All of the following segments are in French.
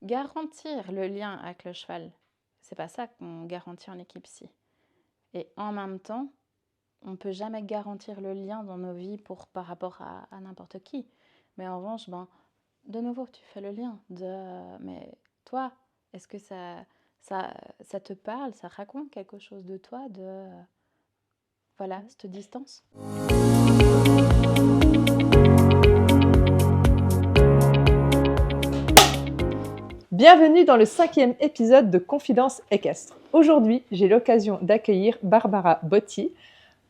garantir le lien avec le cheval, c'est pas ça qu'on garantit en équipe psy. Et en même temps, on ne peut jamais garantir le lien dans nos vies par rapport à n'importe qui. Mais en revanche, de nouveau, tu fais le lien. Mais toi, est-ce que ça te parle, ça raconte quelque chose de toi, voilà, cette distance? Bienvenue dans le 5e épisode de Confidence équestre. Aujourd'hui, j'ai l'occasion d'accueillir Barbara Botti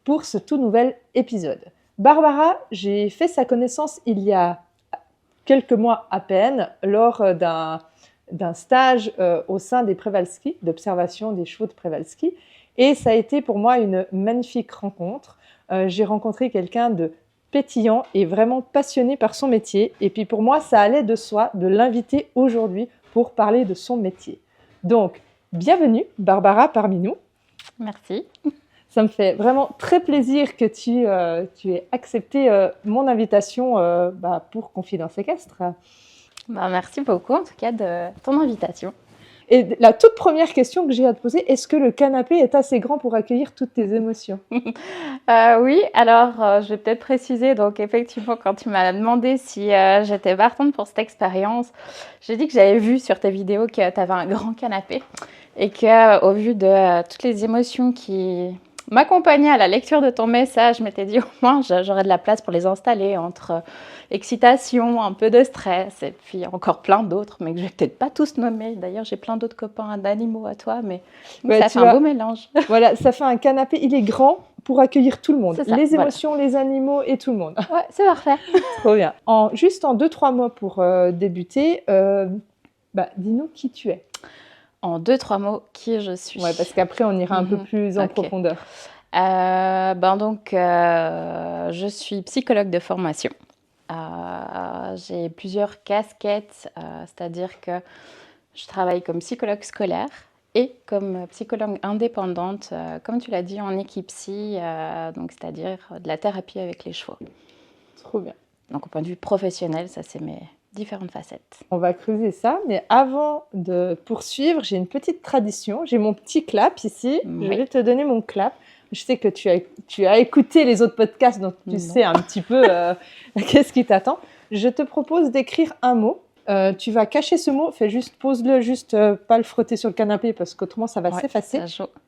pour ce tout nouvel épisode. Barbara, j'ai fait sa connaissance il y a quelques mois à peine lors d'un stage au sein des Przewalski, d'observation des chevaux de Przewalski. Et ça a été pour moi une magnifique rencontre. J'ai rencontré quelqu'un de pétillant et vraiment passionné par son métier. Et puis pour moi, ça allait de soi de l'inviter aujourd'hui pour parler de son métier. Donc, bienvenue Barbara parmi nous. Merci. Ça me fait vraiment très plaisir que tu aies accepté mon invitation pour Confidence équestre. Merci beaucoup en tout cas de ton invitation. Et la toute première question que j'ai à te poser, est-ce que le canapé est assez grand pour accueillir toutes tes émotions? Oui, alors je vais peut-être préciser, donc effectivement quand tu m'as demandé si j'étais partante pour cette expérience, j'ai dit que j'avais vu sur tes vidéos que tu avais un grand canapé et qu'au vu de toutes les émotions qui m'accompagnaient à la lecture de ton message, je m'étais dit au moins j'aurais de la place pour les installer entre excitation, un peu de stress et puis encore plein d'autres, mais que je vais peut-être pas tous nommer. D'ailleurs, j'ai plein d'autres copains d'animaux à toi, mais ça fait un beau mélange. Voilà, ça fait un canapé, il est grand pour accueillir tout le monde, les émotions, les animaux et tout le monde. Ouais, c'est parfait. Trop bien. Juste en 2-3 mots pour débuter, dis-nous qui tu es. En 2-3 mots, qui je suis. Ouais, parce qu'après, on ira un peu plus en profondeur. Je suis psychologue de formation. J'ai plusieurs casquettes, c'est-à-dire que je travaille comme psychologue scolaire et comme psychologue indépendante, comme tu l'as dit, en équipe psy, donc c'est-à-dire de la thérapie avec les chevaux. Trop bien. Donc au point de vue professionnel, ça c'est mes différentes facettes. On va creuser ça, mais avant de poursuivre, j'ai une petite tradition. J'ai mon petit clap ici. Oui. Je vais te donner mon clap. Je sais que tu as écouté les autres podcasts, donc tu sais un petit peu qu'est-ce qui t'attend. Je te propose d'écrire un mot. Tu vas cacher ce mot. Pose-le, pas le frotter sur le canapé parce qu'autrement ça va s'effacer.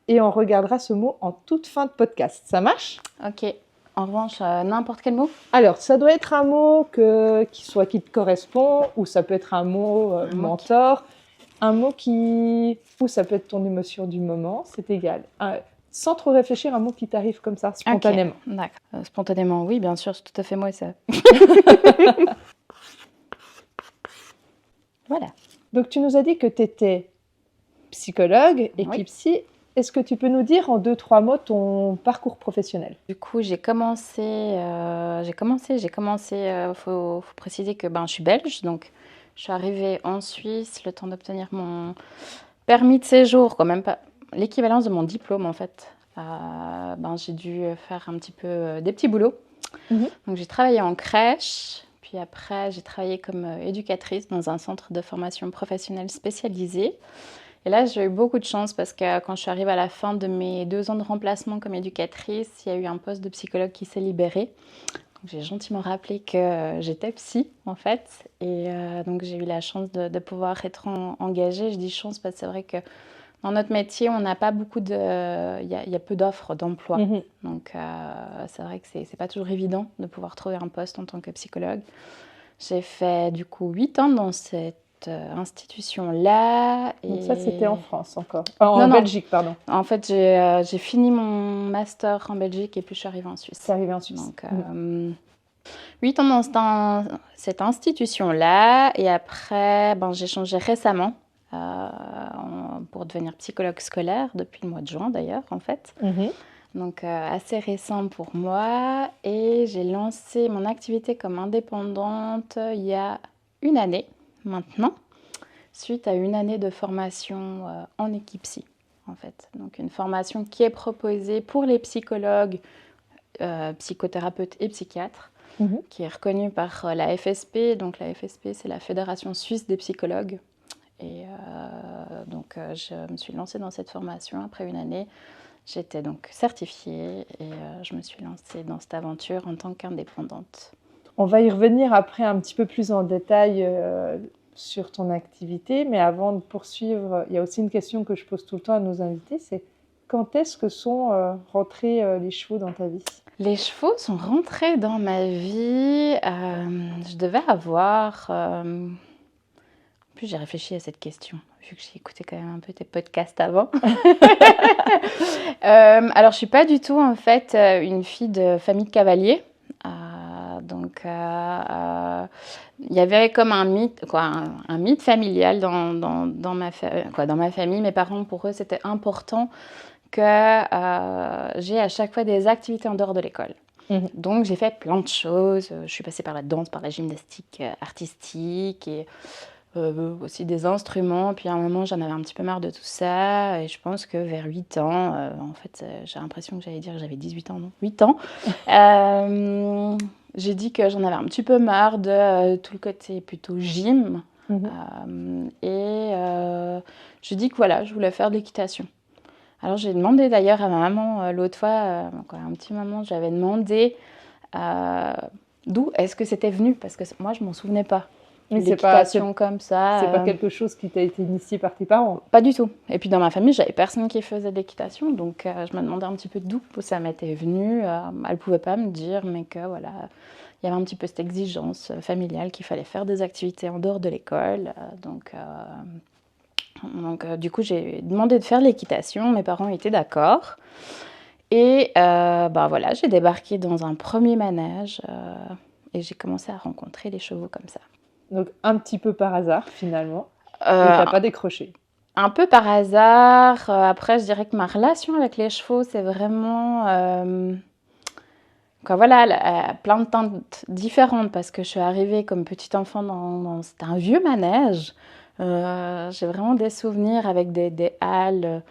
Et on regardera ce mot en toute fin de podcast. Ça marche? Ok. En revanche, n'importe quel mot? Alors, ça doit être un mot qui te correspond, ou ça peut être un mot mentor, un mot ou ça peut être ton émotion du moment, c'est égal. Sans trop réfléchir, un mot qui t'arrive comme ça, spontanément. Okay. D'accord. Spontanément, oui, bien sûr, c'est tout à fait moi ça. Voilà. Donc, tu nous as dit que tu étais psychologue, équipe psy. Est-ce que tu peux nous dire en 2-3 mots ton parcours professionnel? Du coup, j'ai commencé, faut préciser que je suis belge, donc je suis arrivée en Suisse le temps d'obtenir mon permis de séjour, quand même pas l'équivalence de mon diplôme en fait. J'ai dû faire un petit peu des petits boulots. Donc j'ai travaillé en crèche, puis après j'ai travaillé comme éducatrice dans un centre de formation professionnelle spécialisé. Et là, j'ai eu beaucoup de chance parce que quand je suis arrivée à la fin de mes 2 ans de remplacement comme éducatrice, il y a eu un poste de psychologue qui s'est libéré. Donc, j'ai gentiment rappelé que j'étais psy, en fait. Et donc, j'ai eu la chance de pouvoir être engagée. Je dis chance parce que c'est vrai que dans notre métier, on n'a pas beaucoup il y a peu d'offres d'emploi. Donc, c'est vrai que c'est pas toujours évident de pouvoir trouver un poste en tant que psychologue. J'ai fait du coup 8 ans dans cette institution-là. Donc ça, c'était en France encore. En Belgique, pardon. En fait, j'ai fini mon master en Belgique et puis je suis arrivée en Suisse. C'est arrivé en Suisse. Donc, 8 ans dans cette institution-là. Et après, j'ai changé récemment pour devenir psychologue scolaire, depuis le mois de juin d'ailleurs, en fait. Donc, assez récent pour moi. Et j'ai lancé mon activité comme indépendante il y a 1 année. Maintenant, suite à 1 année de formation en équipe psy, en fait. Donc, une formation qui est proposée pour les psychologues, psychothérapeutes et psychiatres, qui est reconnue par la FSP. Donc, la FSP, c'est la Fédération suisse des psychologues. Et donc, je me suis lancée dans cette formation. Après une année, j'étais donc certifiée et je me suis lancée dans cette aventure en tant qu'indépendante. On va y revenir après un petit peu plus en détail sur ton activité, mais avant de poursuivre, il y a aussi une question que je pose tout le temps à nos invités, c'est quand est-ce que sont rentrés les chevaux dans ta vie? Les chevaux sont rentrés dans ma vie. Je devais avoir... En plus, j'ai réfléchi à cette question, vu que j'ai écouté quand même un peu tes podcasts avant. Alors, je suis pas du tout, en fait, une fille de famille de cavaliers. Donc, il y avait comme un mythe, quoi, un mythe familial dans ma famille. Mes parents, pour eux, c'était important que j'ai à chaque fois des activités en dehors de l'école. Donc, j'ai fait plein de choses. Je suis passée par la danse, par la gymnastique artistique et aussi des instruments. Puis à un moment, j'en avais un petit peu marre de tout ça. Et je pense que vers 8 ans, en fait, j'ai l'impression que j'allais dire que j'avais 18 ans, non, 8 ans. J'ai dit que j'en avais un petit peu marre de tout le côté plutôt gym. J'ai dit que voilà, je voulais faire de l'équitation. Alors j'ai demandé d'ailleurs à ma maman l'autre fois, quand un petit moment, j'avais demandé d'où est-ce que c'était venu, parce que moi je m'en souvenais pas. Oui, L'équitation comme ça. C'est pas quelque chose qui t'a été initié par tes parents? Pas du tout. Et puis dans ma famille, j'avais personne qui faisait de l'équitation, donc je me demandais un petit peu d'où ça m'était venu. Elle pouvait pas me dire, mais que voilà, il y avait un petit peu cette exigence familiale qu'il fallait faire des activités en dehors de l'école. Donc, du coup, j'ai demandé de faire de l'équitation. Mes parents étaient d'accord. Et voilà, j'ai débarqué dans un premier manège et j'ai commencé à rencontrer les chevaux comme ça. Donc, un petit peu par hasard, finalement. Et t'as pas décroché? Un peu par hasard. Après, je dirais que ma relation avec les chevaux, c'est vraiment... voilà, plein de teintes différentes parce que je suis arrivée comme petite enfant c'était un vieux manège. J'ai vraiment des souvenirs avec des halles.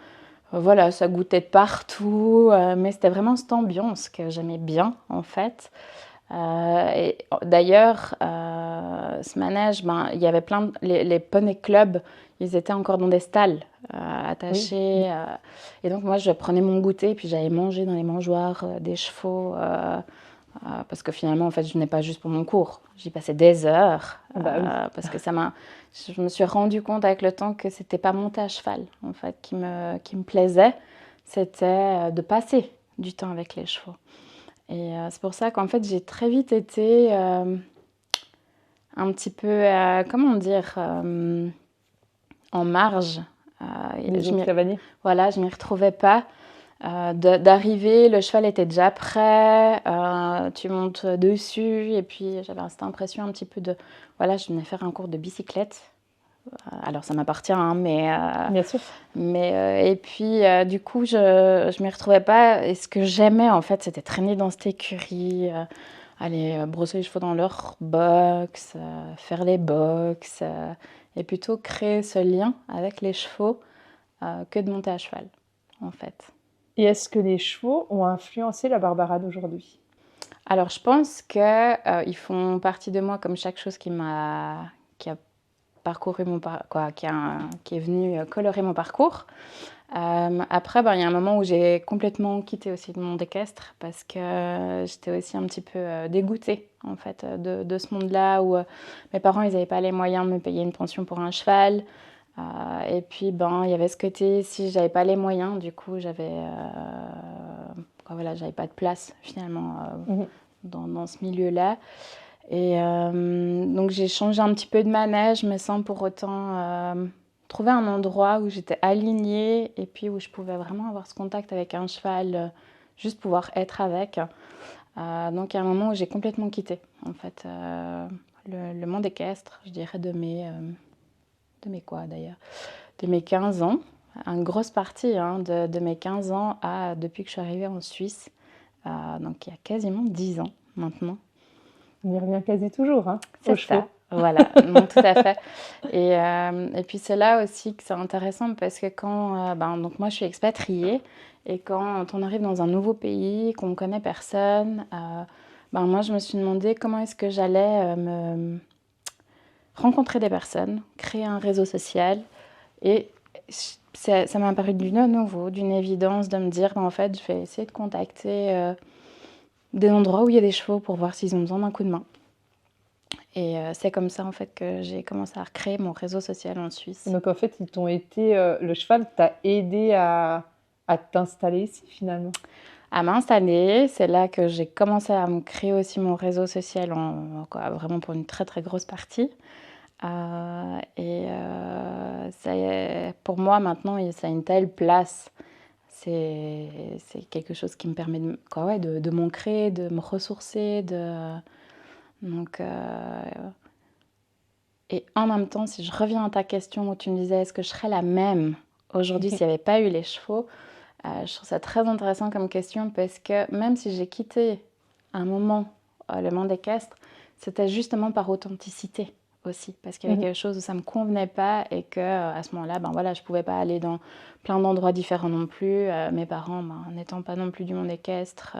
Voilà, ça goûtait de partout, mais c'était vraiment cette ambiance que j'aimais bien en fait. Et d'ailleurs, ce manège, il y avait les poney clubs, ils étaient encore dans des stalles attachés. Oui. Et donc moi, je prenais mon goûter, puis j'allais manger dans les mangeoires des chevaux. Parce que finalement, en fait, je venais pas juste pour mon cours. J'y passais des heures. Oui. Parce que je me suis rendu compte avec le temps que c'était pas monter à cheval, en fait, qui me plaisait. C'était de passer du temps avec les chevaux. Et c'est pour ça qu'en fait, j'ai très vite été un petit peu, comment dire, en marge. Les autres cavaliers. Voilà, je m'y retrouvais pas. D'arriver, le cheval était déjà prêt, tu montes dessus, et puis j'avais cette impression un petit peu de... Voilà, je venais faire un cours de bicyclette. Alors ça m'appartient, hein, mais... Bien sûr. Et puis, du coup, je m'y retrouvais pas. Et ce que j'aimais, en fait, c'était traîner dans cette écurie, aller brosser les chevaux dans leur box, faire les box, et plutôt créer ce lien avec les chevaux que de monter à cheval, en fait. Et est-ce que les chevaux ont influencé la Barbara d'aujourd'hui? Alors, je pense qu'ils font partie de moi comme chaque chose qui a parcouru qui est venu colorer mon parcours. Après, il y a un moment où j'ai complètement quitté aussi le monde équestre parce que j'étais aussi un petit peu dégoûtée en fait de ce monde-là où mes parents ils n'avaient pas les moyens de me payer une pension pour un cheval. Et puis il y avait ce côté, si j'avais pas les moyens, du coup j'avais j'avais pas de place finalement dans ce milieu-là. Et donc j'ai changé un petit peu de manège, mais sans pour autant trouver un endroit où j'étais alignée et puis où je pouvais vraiment avoir ce contact avec un cheval, juste pouvoir être avec. Donc il y a un moment où j'ai complètement quitté en fait le monde équestre, je dirais de mes quoi d'ailleurs, de mes 15 ans, une grosse partie de mes 15 ans depuis que je suis arrivée en Suisse, donc il y a quasiment 10 ans maintenant. On y revient quasi toujours, hein, aux chevaux. Voilà, non, tout à fait. Et puis c'est là aussi que c'est intéressant parce que quand, donc moi je suis expatriée et quand on arrive dans un nouveau pays, qu'on ne connaît personne, moi je me suis demandé comment est-ce que j'allais me rencontrer des personnes, créer un réseau social. Et ça m'a paru d'une nouveau, d'une évidence de me dire, en fait, je vais essayer de contacter des endroits où il y a des chevaux pour voir s'ils ont besoin d'un coup de main. Et c'est comme ça, en fait, que j'ai commencé à recréer mon réseau social en Suisse. Donc en fait, le cheval t'a aidé à t'installer ici finalement. À m'installer, c'est là que j'ai commencé à me créer aussi mon réseau social, vraiment pour une très très grosse partie. Ça y est, pour moi maintenant, ça a une telle place. C'est quelque chose qui me permet de m'ancrer, de me ressourcer. Donc, et en même temps, si je reviens à ta question où tu me disais est-ce que je serais la même aujourd'hui s'il n'y avait pas eu les chevaux, je trouve ça très intéressant comme question parce que même si j'ai quitté un moment le monde équestre, c'était justement par authenticité aussi, parce qu'il y avait quelque chose où ça ne me convenait pas et que à ce moment-là, je ne pouvais pas aller dans plein d'endroits différents non plus. Mes parents, n'étant pas non plus du monde équestre,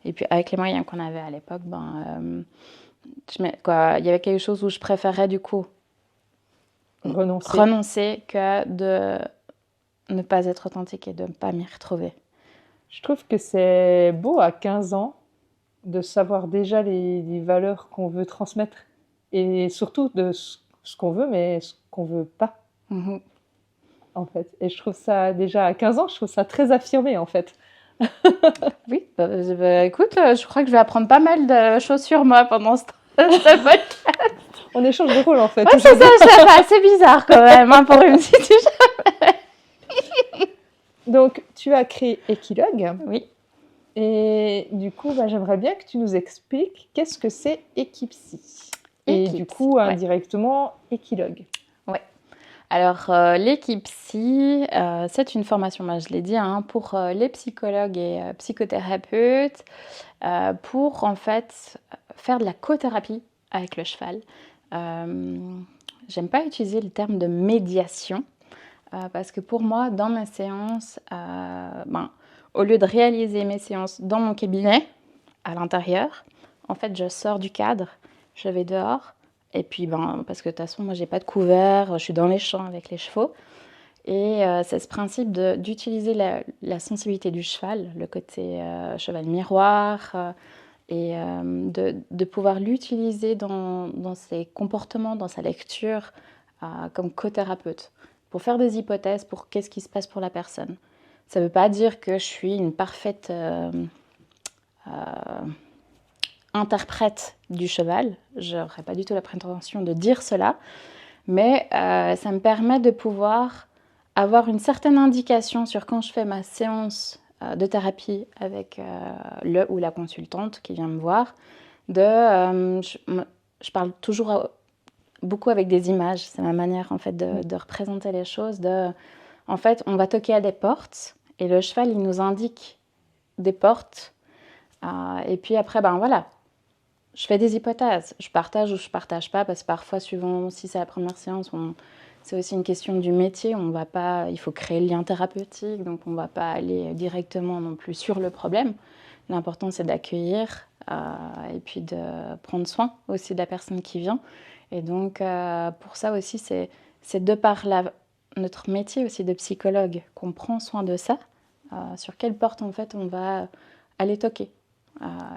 et puis avec les moyens qu'on avait à l'époque, il y avait quelque chose où je préférais du coup renoncer que de ne pas être authentique et de ne pas m'y retrouver. Je trouve que c'est beau à 15 ans de savoir déjà les valeurs qu'on veut transmettre et surtout de ce qu'on veut mais ce qu'on veut pas. En fait. Et je trouve ça, déjà à 15 ans, je trouve ça très affirmé en fait. Oui, écoute, je crois que je vais apprendre pas mal de choses sur moi pendant ce podcast. On échange de rôle en fait. Ouais, c'est assez bizarre quand même pour une situation. Donc, tu as créé Equilog. Oui. Et du coup, j'aimerais bien que tu nous expliques qu'est-ce que c'est Equipsy. Et du coup, indirectement, Equilog. Oui. Alors, l'Equipsy, c'est une formation, je l'ai dit, pour les psychologues et psychothérapeutes, pour en fait faire de la cothérapie avec le cheval. J'aime pas utiliser le terme de médiation, parce que pour moi, dans mes séances, au lieu de réaliser mes séances dans mon cabinet, à l'intérieur, en fait, je sors du cadre, je vais dehors, et puis, parce que de toute façon, moi, j'ai pas de couvert, je suis dans les champs avec les chevaux, et c'est ce principe d'utiliser la sensibilité du cheval, le côté cheval miroir, et de pouvoir l'utiliser dans ses comportements, dans sa lecture, comme co-thérapeute, pour faire des hypothèses pour qu'est-ce qui se passe pour la personne. Ça ne veut pas dire que je suis une parfaite interprète du cheval, je n'aurais pas du tout la prétention de dire cela, mais ça me permet de pouvoir avoir une certaine indication sur quand je fais ma séance de thérapie avec le ou la consultante qui vient me voir. Je parle toujours beaucoup avec des images, c'est ma manière en fait de représenter les choses. En fait, on va toquer à des portes et le cheval il nous indique des portes. Et puis après, je fais des hypothèses. Je partage ou je partage pas parce que parfois, suivant si c'est la première séance, c'est aussi une question du métier. Il faut créer le lien thérapeutique, donc on ne va pas aller directement non plus sur le problème. L'important, c'est d'accueillir et puis de prendre soin aussi de la personne qui vient. Et donc, pour ça aussi, c'est de par notre métier aussi de psychologue qu'on prend soin de ça, sur quelle porte en fait on va aller toquer.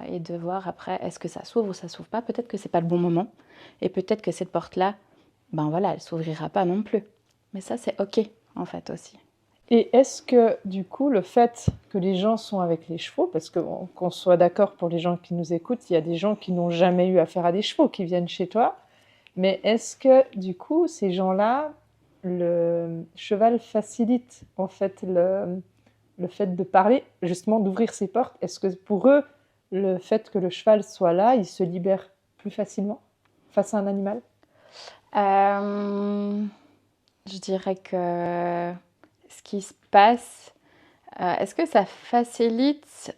Et de voir après, est-ce que ça s'ouvre ou ça s'ouvre pas. Peut-être que c'est pas le bon moment. Et peut-être que cette porte-là, elle s'ouvrira pas non plus. Mais ça, c'est OK, en fait, aussi. Et est-ce que, du coup, le fait que les gens sont avec les chevaux, parce que qu'on soit d'accord pour les gens qui nous écoutent, il y a des gens qui n'ont jamais eu affaire à des chevaux, qui viennent chez toi, mais est-ce que, du coup, ces gens-là, le cheval facilite, en fait, le fait de parler, justement, d'ouvrir ses portes? Est-ce que pour eux, le fait que le cheval soit là, il se libère plus facilement face à un animal? Je dirais que ce qui se passe, est-ce que ça facilite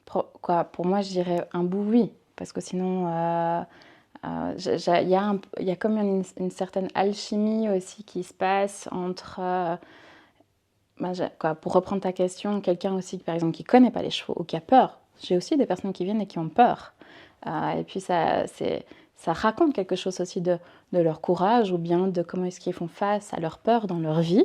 pour moi, je dirais un bout oui, parce que sinon, il y a comme une certaine alchimie aussi qui se passe entre... pour reprendre ta question, quelqu'un aussi, par exemple, qui ne connaît pas les chevaux ou qui a peur. J'ai aussi des personnes qui viennent et qui ont peur. Et puis, ça raconte quelque chose aussi de leur courage ou bien de comment est-ce qu'ils font face à leur peur dans leur vie.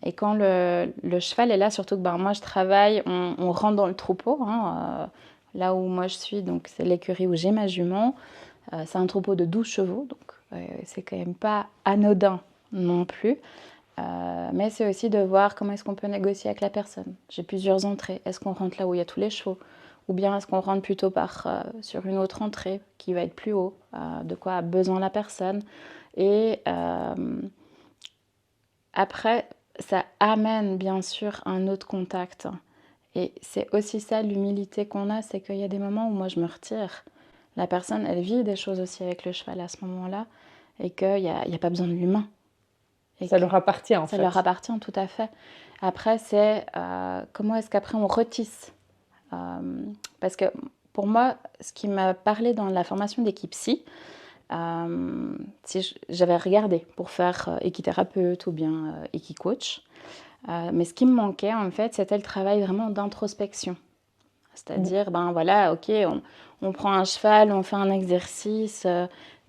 Et quand le cheval est là, surtout que moi je travaille, on rentre dans le troupeau, hein, là où moi je suis, donc c'est l'écurie où j'ai ma jument. C'est un troupeau de 12 chevaux, donc c'est quand même pas anodin non plus. Mais c'est aussi de voir comment est-ce qu'on peut négocier avec la personne. J'ai plusieurs entrées. Est-ce qu'on rentre là où il y a tous les chevaux? Ou bien est-ce qu'on rentre plutôt sur une autre entrée qui va être plus haut? De quoi a besoin la personne? Et après, ça amène bien sûr un autre contact. Et c'est aussi ça l'humilité qu'on a, c'est qu'il y a des moments où moi je me retire. La personne, elle vit des choses aussi avec le cheval à ce moment-là et qu'il n'y a pas besoin de l'humain. Ça leur appartient en fait. Ça leur appartient tout à fait. Après, c'est comment est-ce qu'après on retisse. Parce que pour moi, ce qui m'a parlé dans la formation d'équipe psy, si j'avais regardé pour faire équithérapeute ou bien équicoach, mais ce qui me manquait en fait, c'était le travail vraiment d'introspection. C'est-à-dire, ben voilà, ok, on prend un cheval, on fait un exercice,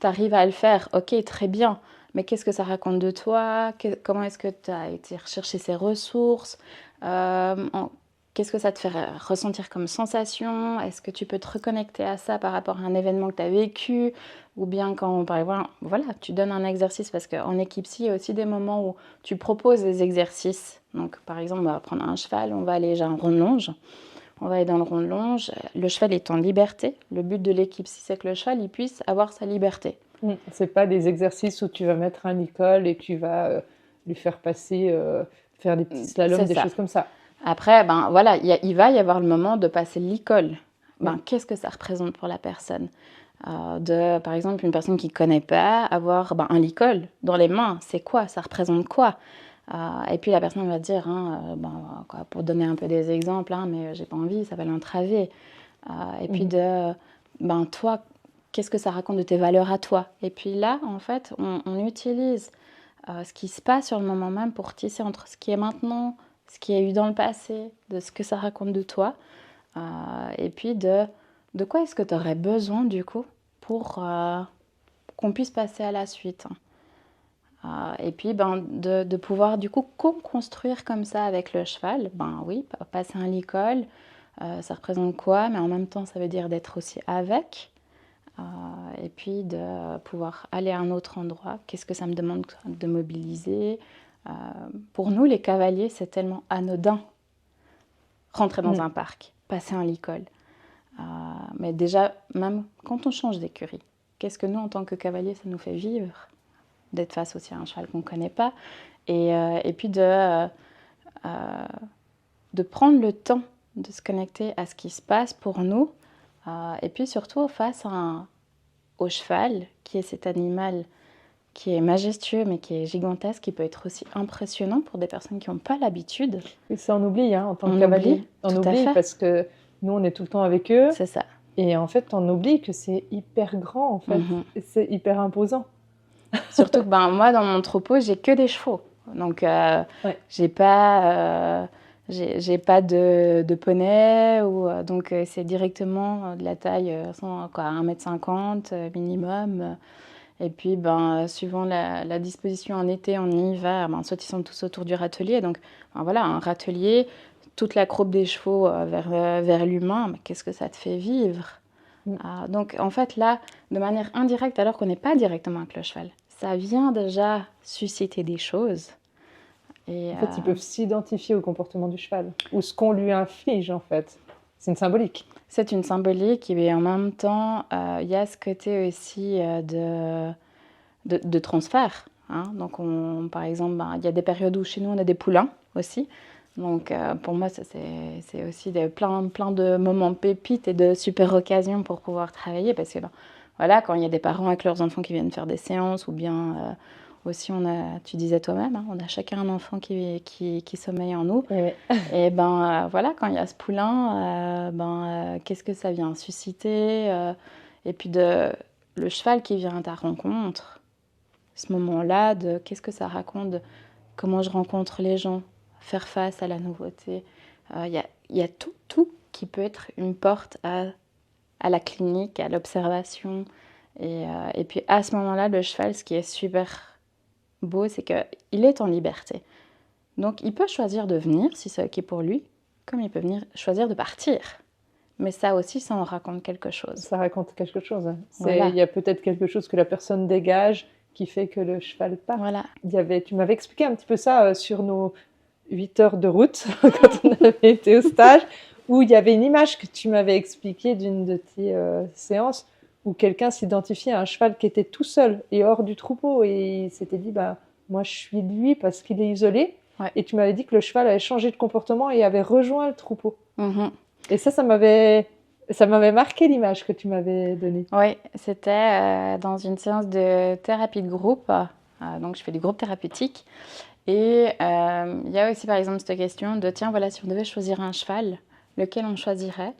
tu arrives à le faire, ok, très bien. Mais qu'est-ce que ça raconte de toi? Comment est-ce que tu as été rechercher ces ressources? Qu'est-ce que ça te fait ressentir comme sensation? Est-ce que tu peux te reconnecter à ça par rapport à un événement que tu as vécu? Ou bien quand, par exemple, voilà, tu donnes un exercice, parce qu'en équipe, il y a aussi des moments où tu proposes des exercices. Donc, par exemple, on va prendre un cheval, on va aller à un rond de longe. On va aller dans le rond de longe. Le cheval est en liberté. Le but de l'équipe, c'est que le cheval il puisse avoir sa liberté. C'est pas des exercices où tu vas mettre un licol et tu vas lui faire passer, faire des petits slaloms, des choses comme ça. Après, ben voilà, il va y avoir le moment de passer le licol. Qu'est-ce que ça représente pour la personne? Par exemple, une personne qui ne connaît pas, avoir un licol dans les mains, c'est quoi? Ça représente quoi? Et puis la personne va dire, pour donner un peu des exemples, mais j'ai pas envie, ça va l'entraver. Et puis toi, qu'est-ce que ça raconte de tes valeurs à toi? Et puis là, en fait, on utilise ce qui se passe sur le moment même pour tisser entre ce qui est maintenant, ce qui a eu dans le passé, de ce que ça raconte de toi, et puis de quoi est-ce que tu aurais besoin du coup pour qu'on puisse passer à la suite. Et puis de pouvoir du coup construire comme ça avec le cheval. Oui, passer un licol, ça représente quoi? Mais en même temps, ça veut dire d'être aussi avec. Et puis de pouvoir aller à un autre endroit. Qu'est-ce que ça me demande de mobiliser? Pour nous, les cavaliers, c'est tellement anodin. Rentrer dans un parc, passer un licol. Mais déjà, même quand on change d'écurie, qu'est-ce que nous, en tant que cavaliers, ça nous fait vivre? D'être face aussi à un cheval qu'on ne connaît pas. Et puis de prendre le temps de se connecter à ce qui se passe pour nous. Et puis surtout face au cheval, qui est cet animal qui est majestueux, mais qui est gigantesque, qui peut être aussi impressionnant pour des personnes qui n'ont pas l'habitude. Et ça, on oublie, en tant que cavalier. On oublie parce que nous, on est tout le temps avec eux. C'est ça. Et en fait, on oublie que c'est hyper grand, en fait. Et c'est hyper imposant. Surtout que moi, dans mon troupeau, j'ai que des chevaux. Donc, j'ai pas de poney. Donc, c'est directement de la taille 1m50 minimum. Et puis, suivant la disposition en été, en hiver, soit ils sont tous autour du râtelier. Donc, voilà, un râtelier, toute la croupe des chevaux vers l'humain, mais qu'est-ce que ça te fait vivre? Donc, en fait, là, de manière indirecte, alors qu'on n'est pas directement avec le cheval, ça vient déjà susciter des choses. Et, en fait, ils peuvent s'identifier au comportement du cheval, ou ce qu'on lui inflige, en fait. C'est une symbolique. C'est une symbolique, et en même temps, il y a ce côté aussi de transfert. Donc, par exemple, il y a des périodes où chez nous, on a des poulains aussi. Donc, pour moi, c'est aussi plein de moments pépites et de super occasions pour pouvoir travailler. Parce que, voilà, quand il y a des parents avec leurs enfants qui viennent faire des séances, ou bien aussi, tu disais toi-même, on a chacun un enfant qui sommeille en nous. Oui. Et voilà, quand il y a ce poulain, qu'est-ce que ça vient susciter? Et puis, le cheval qui vient à ta rencontre, ce moment-là, qu'est-ce que ça raconte, comment je rencontre les gens, faire face à la nouveauté. Il y a tout qui peut être une porte à la clinique, à l'observation. Et puis à ce moment-là, le cheval, ce qui est super beau, c'est qu'il est en liberté. Donc il peut choisir de venir, si c'est OK pour lui, comme il peut choisir de partir. Mais ça aussi, ça en raconte quelque chose. Ça raconte quelque chose. Hein. Voilà. Il y a peut-être quelque chose que la personne dégage qui fait que le cheval part. Voilà. Tu m'avais expliqué un petit peu ça sur nos 8 heures de route, quand on avait été au stage, où il y avait une image que tu m'avais expliquée d'une de tes séances, où quelqu'un s'identifiait à un cheval qui était tout seul et hors du troupeau, et il s'était dit, moi je suis lui parce qu'il est isolé. Ouais. Et tu m'avais dit que le cheval avait changé de comportement et avait rejoint le troupeau. Mm-hmm. Et ça m'avait marqué l'image que tu m'avais donnée. Oui, c'était dans une séance de thérapie de groupe. Donc, je fais du groupe thérapeutique. Et il y a aussi, par exemple, cette question de, tiens, voilà, si on devait choisir un cheval, lequel on choisirait?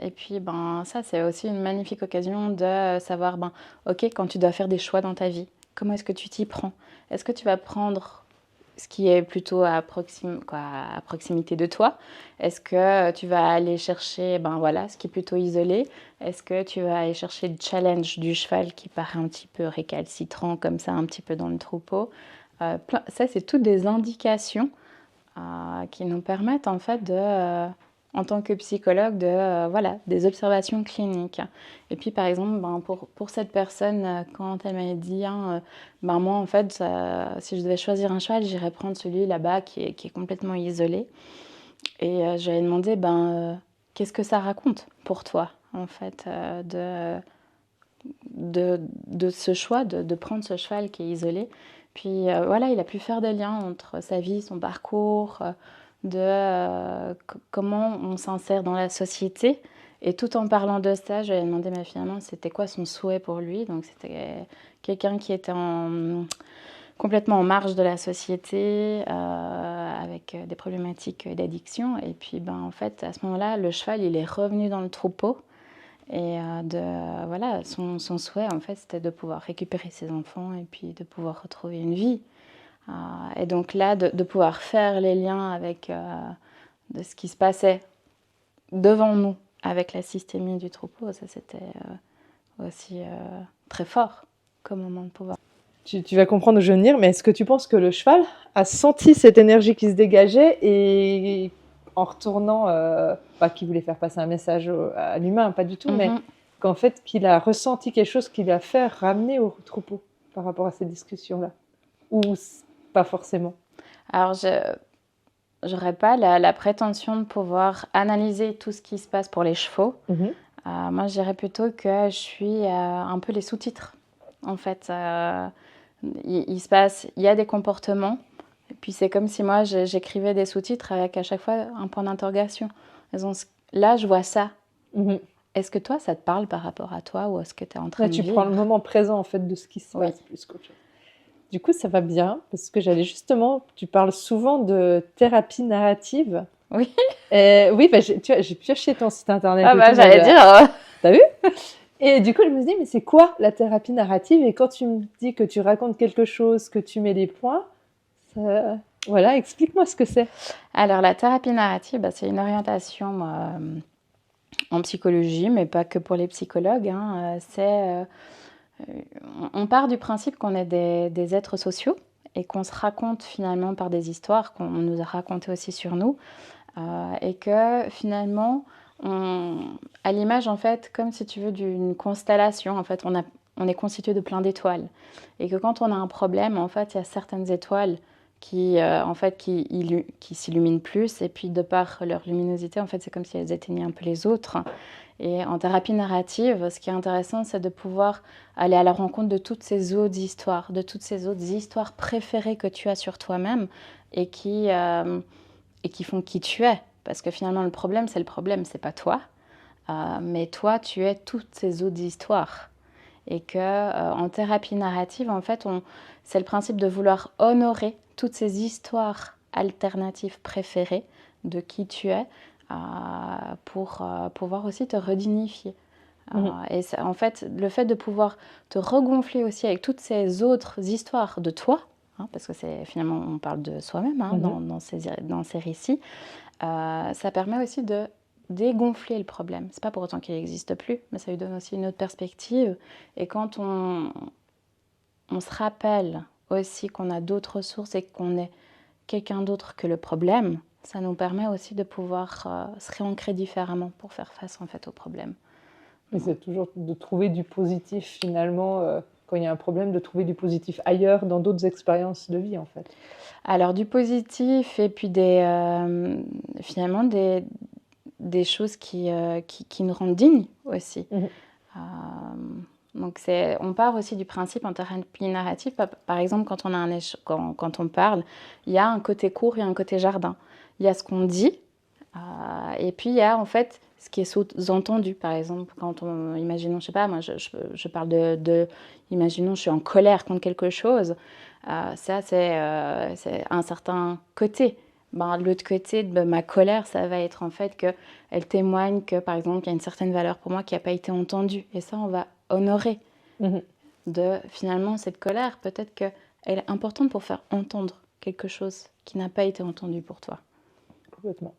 Et puis, ça, c'est aussi une magnifique occasion de savoir, OK, quand tu dois faire des choix dans ta vie, comment est-ce que tu t'y prends? Est-ce que tu vas prendre ce qui est plutôt à proximité de toi? Est-ce que tu vas aller chercher ce qui est plutôt isolé? Est-ce que tu vas aller chercher le challenge du cheval qui paraît un petit peu récalcitrant comme ça, un petit peu dans le troupeau? Ça, c'est toutes des indications qui nous permettent en fait en tant que psychologue, des observations cliniques. Et puis, par exemple, pour cette personne, quand elle m'avait dit, moi, en fait, si je devais choisir un cheval, j'irais prendre celui là-bas qui est complètement isolé. Et je lui ai demandé, qu'est-ce que ça raconte pour toi, en fait, de ce choix, de prendre ce cheval qui est isolé. Puis il a pu faire des liens entre sa vie, son parcours, comment on s'insère dans la société. Et tout en parlant de ça, je lui ai demandé finalement c'était quoi son souhait pour lui. Donc c'était quelqu'un qui était complètement en marge de la société, avec des problématiques d'addiction. Et puis en fait, à ce moment-là, le cheval, il est revenu dans le troupeau. Et son souhait, en fait, c'était de pouvoir récupérer ses enfants et puis de pouvoir retrouver une vie. Et donc là, de pouvoir faire les liens avec de ce qui se passait devant nous avec la systémie du troupeau, ça c'était aussi très fort comme moment de pouvoir. Tu vas comprendre où je veux venir, mais est-ce que tu penses que le cheval a senti cette énergie qui se dégageait et en retournant, pas qu'il voulait faire passer un message à l'humain, pas du tout, mais qu'en fait qu'il a ressenti quelque chose qui l'a fait ramener au troupeau par rapport à ces discussions-là? Ou pas forcément? Alors, j'aurais pas la prétention de pouvoir analyser tout ce qui se passe pour les chevaux. Moi, je dirais plutôt que je suis un peu les sous-titres. En fait, il y a des comportements, et puis c'est comme si moi, j'écrivais des sous-titres avec à chaque fois un point d'interrogation. Là, je vois ça. Est-ce que toi, ça te parle par rapport à toi, ou est-ce que tu es en train de vivre? Tu prends le moment présent, en fait, de ce qui se passe plus qu'autre chose. Du coup, ça va bien, parce que tu parles souvent de thérapie narrative. Oui. Oui, j'ai pioché ton site internet. J'allais dire. T'as vu? Et du coup, je me dis, mais c'est quoi la thérapie narrative? Et quand tu me dis que tu racontes quelque chose, que tu mets des points, voilà, explique-moi ce que c'est. Alors, la thérapie narrative, c'est une orientation en psychologie, mais pas que pour les psychologues. On part du principe qu'on est des êtres sociaux et qu'on se raconte finalement par des histoires qu'on nous a racontées aussi sur nous, et que finalement, à l'image, en fait, comme si tu veux, d'une constellation, en fait, on est constitué de plein d'étoiles. Et que quand on a un problème, en fait, il y a certaines étoiles qui s'illuminent plus, et puis de par leur luminosité, en fait, c'est comme si elles éteignaient un peu les autres. Et en thérapie narrative, ce qui est intéressant, c'est de pouvoir aller à la rencontre de toutes ces autres histoires, préférées que tu as sur toi-même et qui font qui tu es. Parce que finalement, le problème, c'est pas toi. Mais toi, tu es toutes ces autres histoires. Et qu'en thérapie narrative, en fait, c'est le principe de vouloir honorer toutes ces histoires alternatives préférées de qui tu es, pour pouvoir aussi te redignifier. Et en fait, le fait de pouvoir te regonfler aussi avec toutes ces autres histoires de toi, parce que finalement, on parle de soi-même dans ces récits, ça permet aussi de dégonfler le problème. C'est pas pour autant qu'il n'existe plus, mais ça lui donne aussi une autre perspective. Et quand on se rappelle aussi qu'on a d'autres ressources et qu'on est quelqu'un d'autre que le problème, ça nous permet aussi de pouvoir se réancrer différemment pour faire face en fait au problème. Mais c'est toujours de trouver du positif finalement, quand il y a un problème, de trouver du positif ailleurs, dans d'autres expériences de vie en fait. Alors du positif et puis finalement des choses qui nous rendent dignes aussi. Euh, donc on part aussi du principe en thérapie narrative. Par exemple, quand quand on parle, il y a un côté court et un côté jardin. Il y a ce qu'on dit et puis il y a en fait ce qui est sous-entendu. Par exemple, imaginons, je sais pas, moi je parle imaginons je suis en colère contre quelque chose. Ça c'est un certain côté. L'autre côté de ma colère, ça va être en fait qu'elle témoigne que, par exemple, il y a une certaine valeur pour moi qui n'a pas été entendue. Et ça, on va honorer finalement cette colère. Peut-être qu'elle est importante pour faire entendre quelque chose qui n'a pas été entendu pour toi. Complètement.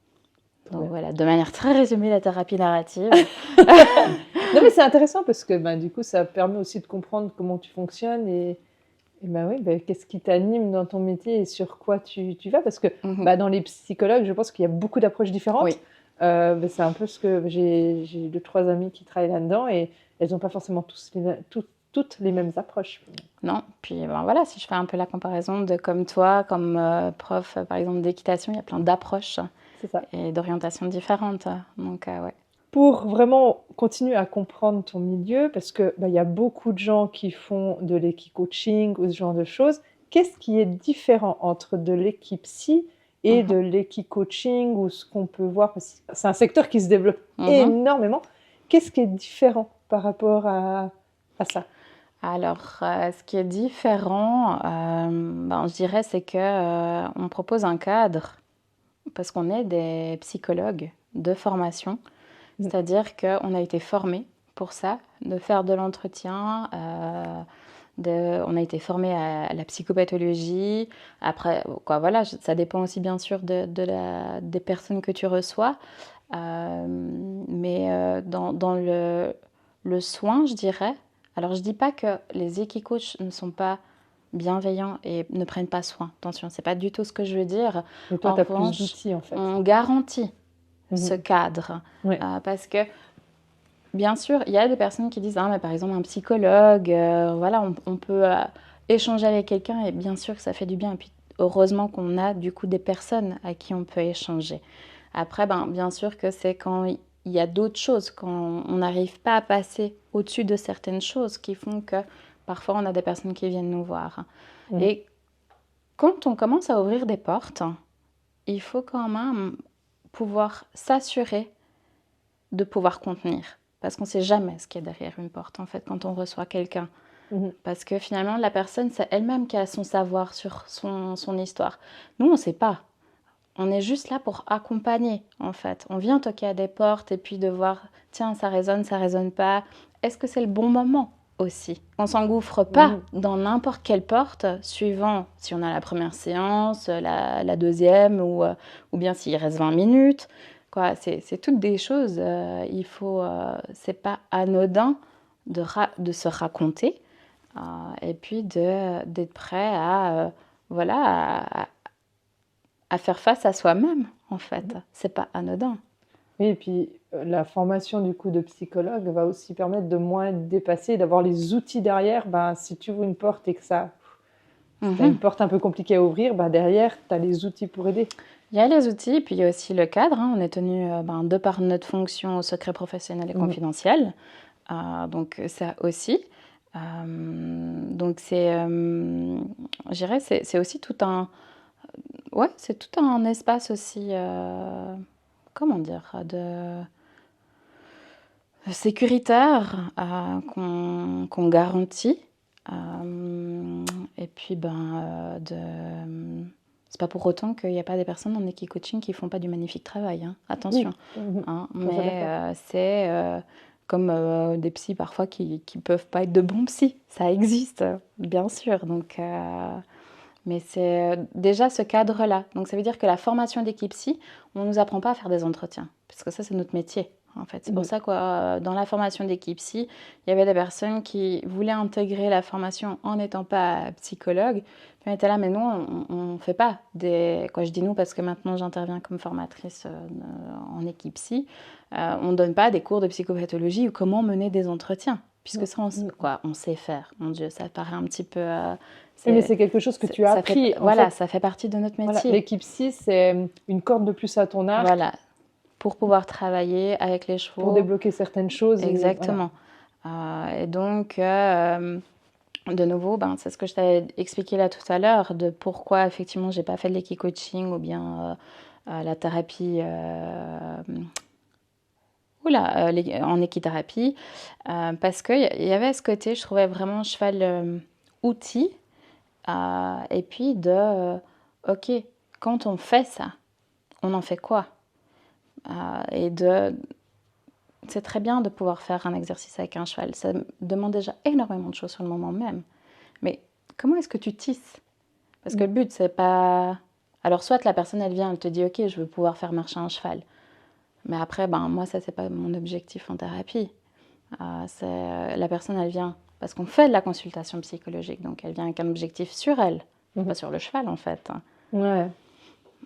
Donc voilà, de manière très résumée, la thérapie narrative. Non mais c'est intéressant parce que du coup, ça permet aussi de comprendre comment tu fonctionnes et oui, qu'est-ce qui t'anime dans ton métier et sur quoi tu vas? Parce que dans les psychologues, je pense qu'il y a beaucoup d'approches différentes. Oui. C'est un peu ce que j'ai 2-3 amies qui travaillent là-dedans et elles n'ont pas forcément toutes les mêmes approches. Non, puis voilà, si je fais un peu la comparaison de comme toi, comme prof, par exemple, d'équitation, il y a plein d'approches et d'orientations différentes. Donc, ouais. Pour vraiment continuer à comprendre ton milieu, parce que y a beaucoup de gens qui font de l'équicoaching ou ce genre de choses, qu'est-ce qui est différent entre de l'équipsy et de l'équicoaching ou ce qu'on peut voir, parce que c'est un secteur qui se développe énormément. Qu'est-ce qui est différent par rapport à ça? Alors, ce qui est différent, je dirais, c'est que on propose un cadre, parce qu'on est des psychologues de formation. C'est-à-dire qu'on a été formés pour ça, de faire de l'entretien. On a été formés à la psychopathologie. Après, voilà, ça dépend aussi bien sûr des personnes que tu reçois. Mais dans le soin, je dirais. Alors, je ne dis pas que les équicoachs ne sont pas bienveillants et ne prennent pas soin. Attention, c'est pas du tout ce que je veux dire. Mais toi, tu as plus d'outils en fait. On garantit ce cadre. Parce que, bien sûr, il y a des personnes qui disent, mais par exemple, un psychologue, voilà, on peut échanger avec quelqu'un et bien sûr que ça fait du bien. Et puis, heureusement qu'on a du coup des personnes à qui on peut échanger. Après, bien sûr que c'est quand il y a d'autres choses, quand on n'arrive pas à passer au-dessus de certaines choses qui font que parfois on a des personnes qui viennent nous voir. Et quand on commence à ouvrir des portes, il faut quand même pouvoir s'assurer de pouvoir contenir. Parce qu'on ne sait jamais ce qu'il y a derrière une porte, en fait, quand on reçoit quelqu'un. Parce que finalement, la personne, c'est elle-même qui a son savoir sur son histoire. Nous, on ne sait pas. On est juste là pour accompagner, en fait. On vient toquer à des portes et puis de voir, tiens, ça résonne pas. Est-ce que c'est le bon moment aussi? On ne s'engouffre pas dans n'importe quelle porte, suivant si on a la première séance, la deuxième, ou bien s'il reste 20 minutes. C'est toutes des choses. C'est pas anodin de se raconter et puis d'être prêt à faire face à soi-même, en fait. C'est pas anodin. Oui, et puis la formation du coup de psychologue va aussi permettre de moins être dépassé, d'avoir les outils derrière. Si tu ouvres une porte et que t'as une porte un peu compliquée à ouvrir, derrière, tu as les outils pour aider. Il y a les outils, puis il y a aussi le cadre. On est tenu, de par notre fonction au secret professionnel et confidentiel. Donc ça aussi. Donc je dirais, c'est aussi tout un... Ouais, c'est tout un espace aussi, comment dire, de sécuritaire qu'on garantit. Et puis, c'est pas pour autant qu'il n'y a pas des personnes en équicoaching qui font pas du magnifique travail, hein. Attention. Mais c'est comme des psys parfois qui peuvent pas être de bons psys. Ça existe, bien sûr. Donc, Mais c'est déjà ce cadre-là. Donc ça veut dire que la formation d'équipe psy, on ne nous apprend pas à faire des entretiens, parce que ça, c'est notre métier. En fait, c'est pour ça que dans la formation d'équipe psy, il y avait des personnes qui voulaient intégrer la formation en n'étant pas psychologue. Puis on était là, mais nous, on ne fait pas des... Quoi, je dis nous parce que maintenant j'interviens comme formatrice en équipe psy. On ne donne pas des cours de psychopathologie ou comment mener des entretiens. Puisque ça, on sait faire. Mon Dieu, ça paraît un petit peu... Oui, mais c'est quelque chose que tu as appris. Voilà, ça fait partie de notre métier. Voilà, l'équipe psy, c'est une corde de plus à ton arc. Voilà, pour pouvoir travailler avec les chevaux. Pour débloquer certaines choses. Exactement. Et donc, de nouveau, c'est ce que je t'avais expliqué là tout à l'heure, de pourquoi effectivement j'ai pas fait de l'équi-coaching ou bien la thérapie en équithérapie, parce qu'il y avait ce côté, je trouvais vraiment cheval outil, et puis ok, quand on fait ça, on en fait quoi? C'est très bien de pouvoir faire un exercice avec un cheval. Ça demande déjà énormément de choses sur le moment même. Mais comment est-ce que tu tisses? Parce que le but, c'est pas... Alors, soit la personne, elle vient, elle te dit « Ok, je veux pouvoir faire marcher un cheval. » Mais après, moi, ça, c'est pas mon objectif en thérapie. La personne, elle vient parce qu'on fait de la consultation psychologique. Donc, elle vient avec un objectif sur elle, pas sur le cheval, en fait. Ouais.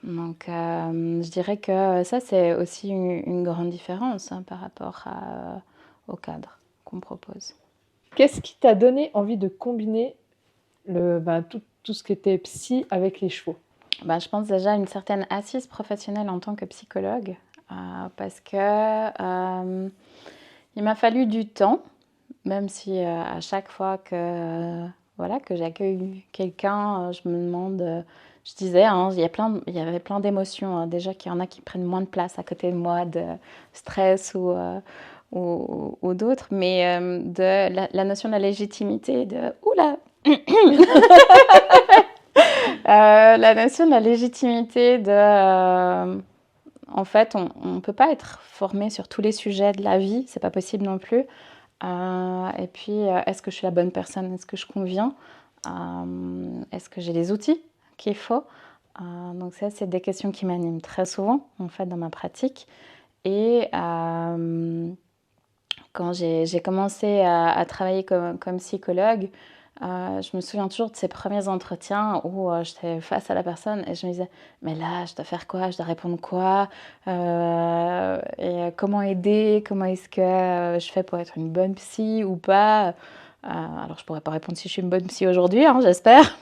Donc, je dirais que ça, c'est aussi une grande différence par rapport au cadre qu'on propose. Qu'est-ce qui t'a donné envie de combiner tout ce qui était psy avec les chevaux? Je pense déjà à une certaine assise professionnelle en tant que psychologue, parce que il m'a fallu du temps, même si à chaque fois que j'accueille quelqu'un, je me demande... Je disais, il y avait plein d'émotions. Déjà qu'il y en a qui prennent moins de place à côté de moi, de stress ou d'autres. Mais de la notion de la légitimité, Oula la notion de la légitimité en fait, on ne peut pas être formé sur tous les sujets de la vie. C'est pas possible non plus. Et puis, est-ce que je suis la bonne personne? Est-ce que je conviens? Est-ce que j'ai les outils qu'il faut? Donc ça, c'est des questions qui m'animent très souvent, en fait, dans ma pratique. Et quand j'ai commencé à travailler comme psychologue, je me souviens toujours de ces premiers entretiens où j'étais face à la personne et je me disais « Mais là, je dois faire quoi? Je dois répondre quoi? Et comment aider? Comment est-ce que je fais pour être une bonne psy ou pas ?» Alors, je ne pourrais pas répondre si je suis une bonne psy aujourd'hui, j'espère.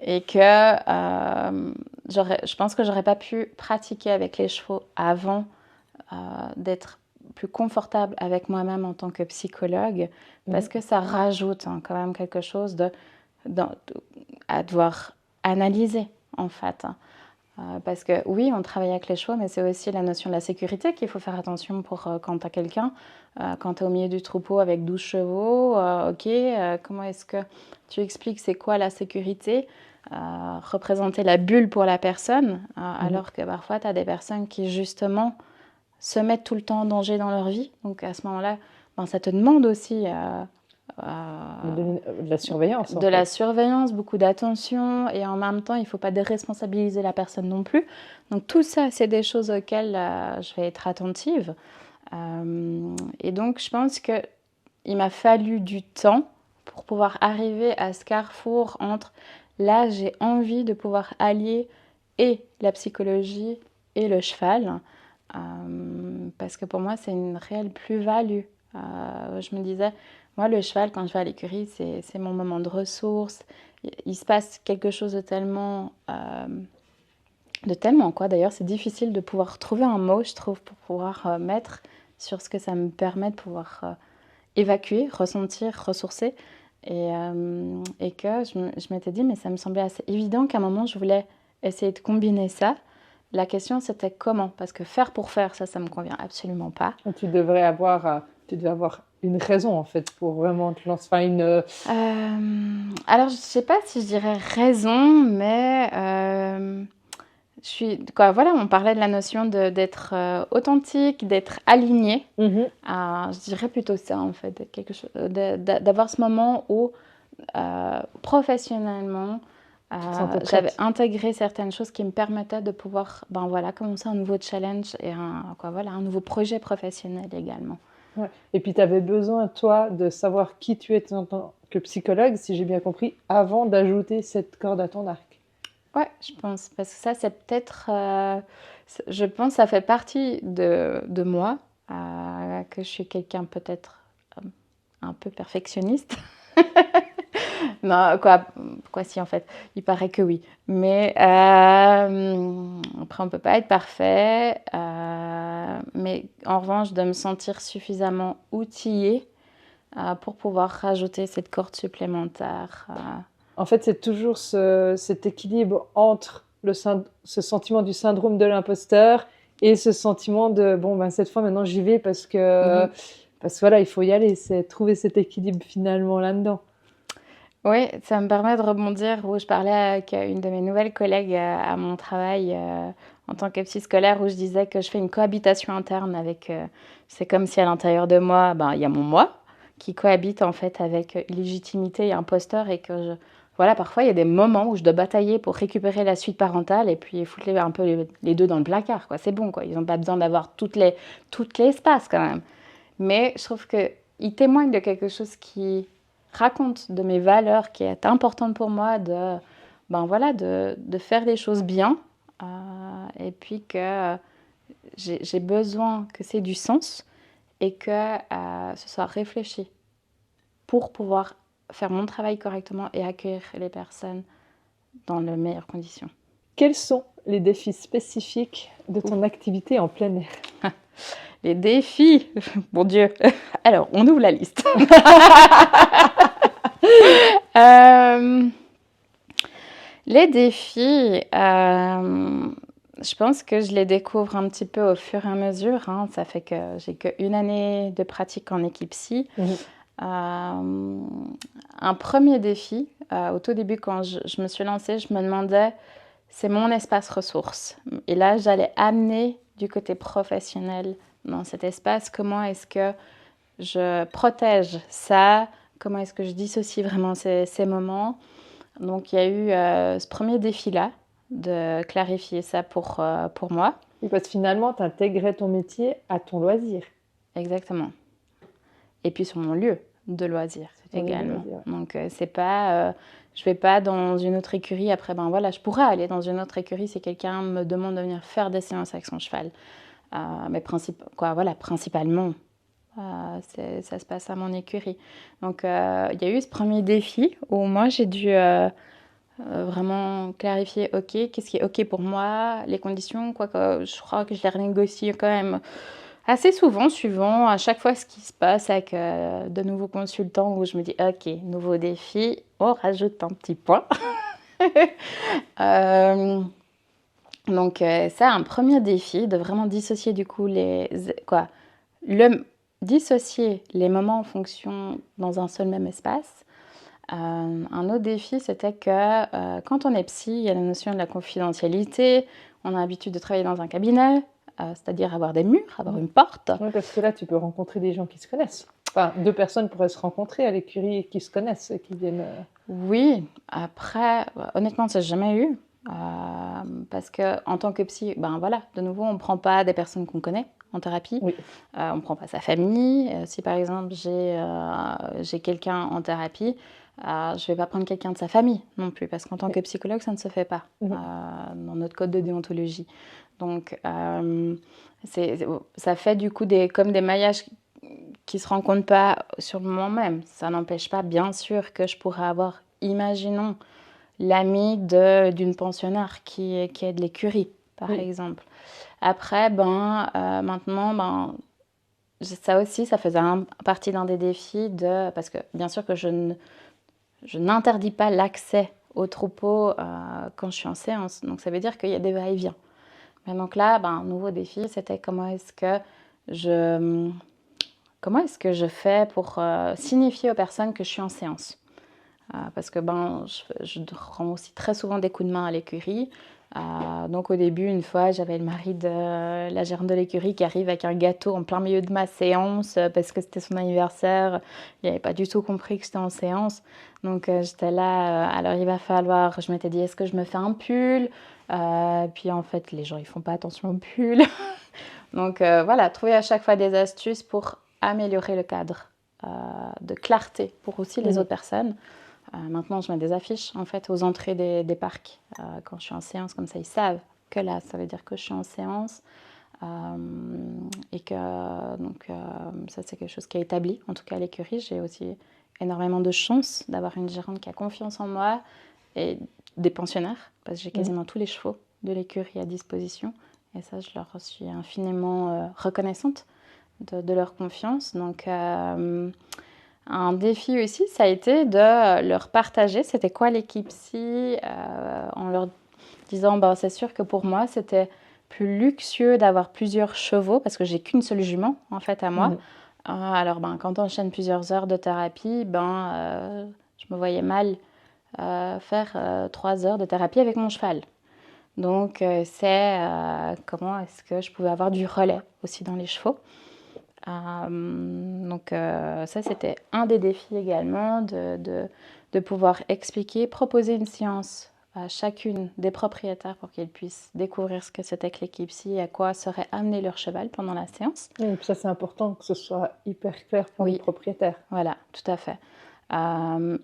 Et que je pense que j'aurais pas pu pratiquer avec les chevaux avant d'être plus confortable avec moi-même en tant que psychologue, parce que ça rajoute quand même quelque chose à devoir analyser, en fait. Parce que oui, on travaille avec les chevaux, mais c'est aussi la notion de la sécurité qu'il faut faire attention pour quand tu as quelqu'un. Quand tu es au milieu du troupeau avec 12 chevaux, comment est-ce que tu expliques c'est quoi la sécurité? Représenter la bulle pour la personne, alors que parfois tu as des personnes qui justement se mettent tout le temps en danger dans leur vie. Donc à ce moment-là, ça te demande aussi de la surveillance. La surveillance, beaucoup d'attention, et en même temps, il ne faut pas déresponsabiliser la personne non plus. Donc tout ça, c'est des choses auxquelles je vais être attentive. Et donc, je pense qu'il m'a fallu du temps pour pouvoir arriver à ce carrefour entre là, j'ai envie de pouvoir allier et la psychologie et le cheval. Parce que pour moi, c'est une réelle plus-value. Je me disais, moi, le cheval, quand je vais à l'écurie, c'est mon moment de ressources. Il se passe quelque chose de tellement quoi. D'ailleurs, c'est difficile de pouvoir trouver un mot, je trouve, pour pouvoir mettre sur ce que ça me permet de pouvoir évacuer, ressentir, ressourcer. Et que je m'étais dit, mais ça me semblait assez évident qu'à un moment, je voulais essayer de combiner ça. La question, c'était comment? Parce que faire pour faire, ça me convient absolument pas. Tu devais avoir une raison, en fait, pour vraiment te lancer. Alors, je ne sais pas si je dirais raison, mais on parlait de la notion d'être authentique, d'être aligné. Je dirais plutôt ça, en fait, d'avoir ce moment où professionnellement, Tu te sentais j'avais prête. intégré certaines choses qui me permettaient de pouvoir commencer un nouveau challenge et un nouveau projet professionnel également. Ouais. Et puis, tu avais besoin, toi, de savoir qui tu étais en tant que psychologue, si j'ai bien compris, avant d'ajouter cette corde à ton arc. Ouais, je pense, parce que ça, c'est peut-être, je pense, que ça fait partie de moi, que je suis quelqu'un peut-être un peu perfectionniste. Non, quoi si en fait, il paraît que oui. Mais après, on peut pas être parfait. Mais en revanche, de me sentir suffisamment outillée pour pouvoir rajouter cette corde supplémentaire. En fait, c'est toujours cet équilibre entre ce sentiment du syndrome de l'imposteur et ce sentiment de bon, ben, cette fois maintenant j'y vais Mhm. parce que voilà, il faut y aller. C'est trouver cet équilibre finalement là-dedans. Oui, ça me permet de rebondir où je parlais avec une de mes nouvelles collègues à mon travail en tant que psy scolaire où je disais que je fais une cohabitation interne avec. C'est comme si à l'intérieur de moi, ben, il y a mon moi qui cohabite en fait avec illégitimité et imposteur et que voilà, parfois il y a des moments où je dois batailler pour récupérer la suite parentale et puis foutre un peu les deux dans le placard, quoi. C'est bon, quoi. Ils n'ont pas besoin d'avoir toutes les espaces quand même. Mais je trouve qu'il témoigne de quelque chose qui raconte de mes valeurs, qui est importante pour moi, de faire les choses bien. Et puis que j'ai besoin que c'est du sens et que ce soit réfléchi pour pouvoir faire mon travail correctement et accueillir les personnes dans les meilleures conditions. Quels sont les défis spécifiques de Ouf. ton activité en plein air? Les défis, mon Dieu. Alors, on ouvre la liste. euh, Les défis, je pense que je les découvre un petit peu au fur et à mesure. Hein. Ça fait que j'ai qu'une année de pratique en équipe psy. Un premier défi, au tout début quand je me suis lancée, je me demandais, c'est mon espace ressource. Et là, j'allais amener du côté professionnel dans cet espace. Comment est-ce que je protège ça? Comment est-ce que je dissocie vraiment ces moments? Donc il y a eu ce premier défi-là, de clarifier ça pour moi. Oui, parce que finalement, tu intégrais ton métier à ton loisir. Exactement. Et puis sur mon lieu de loisir également. Loisir, ouais. Donc c'est pas, je vais pas dans une autre écurie. Après, ben voilà, je pourrais aller dans une autre écurie si quelqu'un me demande de venir faire des séances avec son cheval. Mais principalement, ça se passe à mon écurie. Donc il y a eu ce premier défi où moi j'ai dû vraiment clarifier, ok, qu'est-ce qui est ok pour moi, les conditions, quoi que je crois que je les renégocie quand même assez souvent, suivant à chaque fois ce qui se passe avec de nouveaux consultants où je me dis, ok, nouveau défi, on rajoute un petit point. euh, donc ça, un premier défi, de vraiment dissocier du coup dissocier les moments en fonction dans un seul même espace. Un autre défi, c'était que quand on est psy, il y a la notion de la confidentialité. On a l'habitude de travailler dans un cabinet, c'est-à-dire avoir des murs, avoir une porte. Oui, parce que là, tu peux rencontrer des gens qui se connaissent. Enfin, deux personnes pourraient se rencontrer à l'écurie et qui se connaissent et qui viennent. Oui, après, honnêtement, ça n'a jamais eu. Parce que en tant que psy, ben voilà, de nouveau, on ne prend pas des personnes qu'on connaît en thérapie. Oui. On ne prend pas sa famille. Si par exemple j'ai quelqu'un en thérapie, je ne vais pas prendre quelqu'un de sa famille non plus, parce qu'en tant que psychologue, ça ne se fait pas dans notre code de déontologie. Donc, ça fait du coup comme des maillages qui ne se rencontrent pas sur le moment même. Ça n'empêche pas, bien sûr, que je pourrais avoir, imaginons, l'ami d'une pensionnaire qui est de l'écurie, par exemple. Après, maintenant, ça aussi, ça faisait partie d'un des défis parce que bien sûr que je n'interdis pas l'accès au troupeau quand je suis en séance. Donc ça veut dire qu'il y a des va-et-vient. Mais donc là, un nouveau défi, c'était comment est-ce que je fais pour signifier aux personnes que je suis en séance. Parce que je rends aussi très souvent des coups de main à l'écurie. Donc au début, une fois, j'avais le mari de la gérante de l'écurie qui arrive avec un gâteau en plein milieu de ma séance parce que c'était son anniversaire. Il n'avait pas du tout compris que j'étais en séance. Donc j'étais là, alors il va falloir, je m'étais dit, est-ce que je me fais un pull? Puis en fait, les gens, ils font pas attention au pull. Donc voilà, trouver à chaque fois des astuces pour améliorer le cadre de clarté pour aussi les autres personnes. Maintenant, je mets des affiches en fait aux entrées des parcs quand je suis en séance, comme ça ils savent que là, ça veut dire que je suis en séance et que donc ça c'est quelque chose qui est établi. En tout cas, à l'écurie, j'ai aussi énormément de chance d'avoir une gérante qui a confiance en moi et des pensionnaires parce que j'ai quasiment tous les chevaux de l'écurie à disposition et ça, je leur suis infiniment reconnaissante de leur confiance. Donc un défi aussi, ça a été de leur partager c'était quoi l'équipe psy, en leur disant bah, c'est sûr que pour moi c'était plus luxueux d'avoir plusieurs chevaux parce que j'ai qu'une seule jument en fait à moi. Alors ben, quand on enchaîne plusieurs heures de thérapie, je me voyais mal faire 3 heures de thérapie avec mon cheval. Donc c'est comment est-ce que je pouvais avoir du relais aussi dans les chevaux. Donc ça, c'était un des défis également, de pouvoir expliquer, proposer une séance à chacune des propriétaires pour qu'ils puissent découvrir ce que c'était que l'équipe psy et à quoi serait amené leur cheval pendant la séance. Oui, et puis ça, c'est important que ce soit hyper clair pour les propriétaires. Voilà, tout à fait.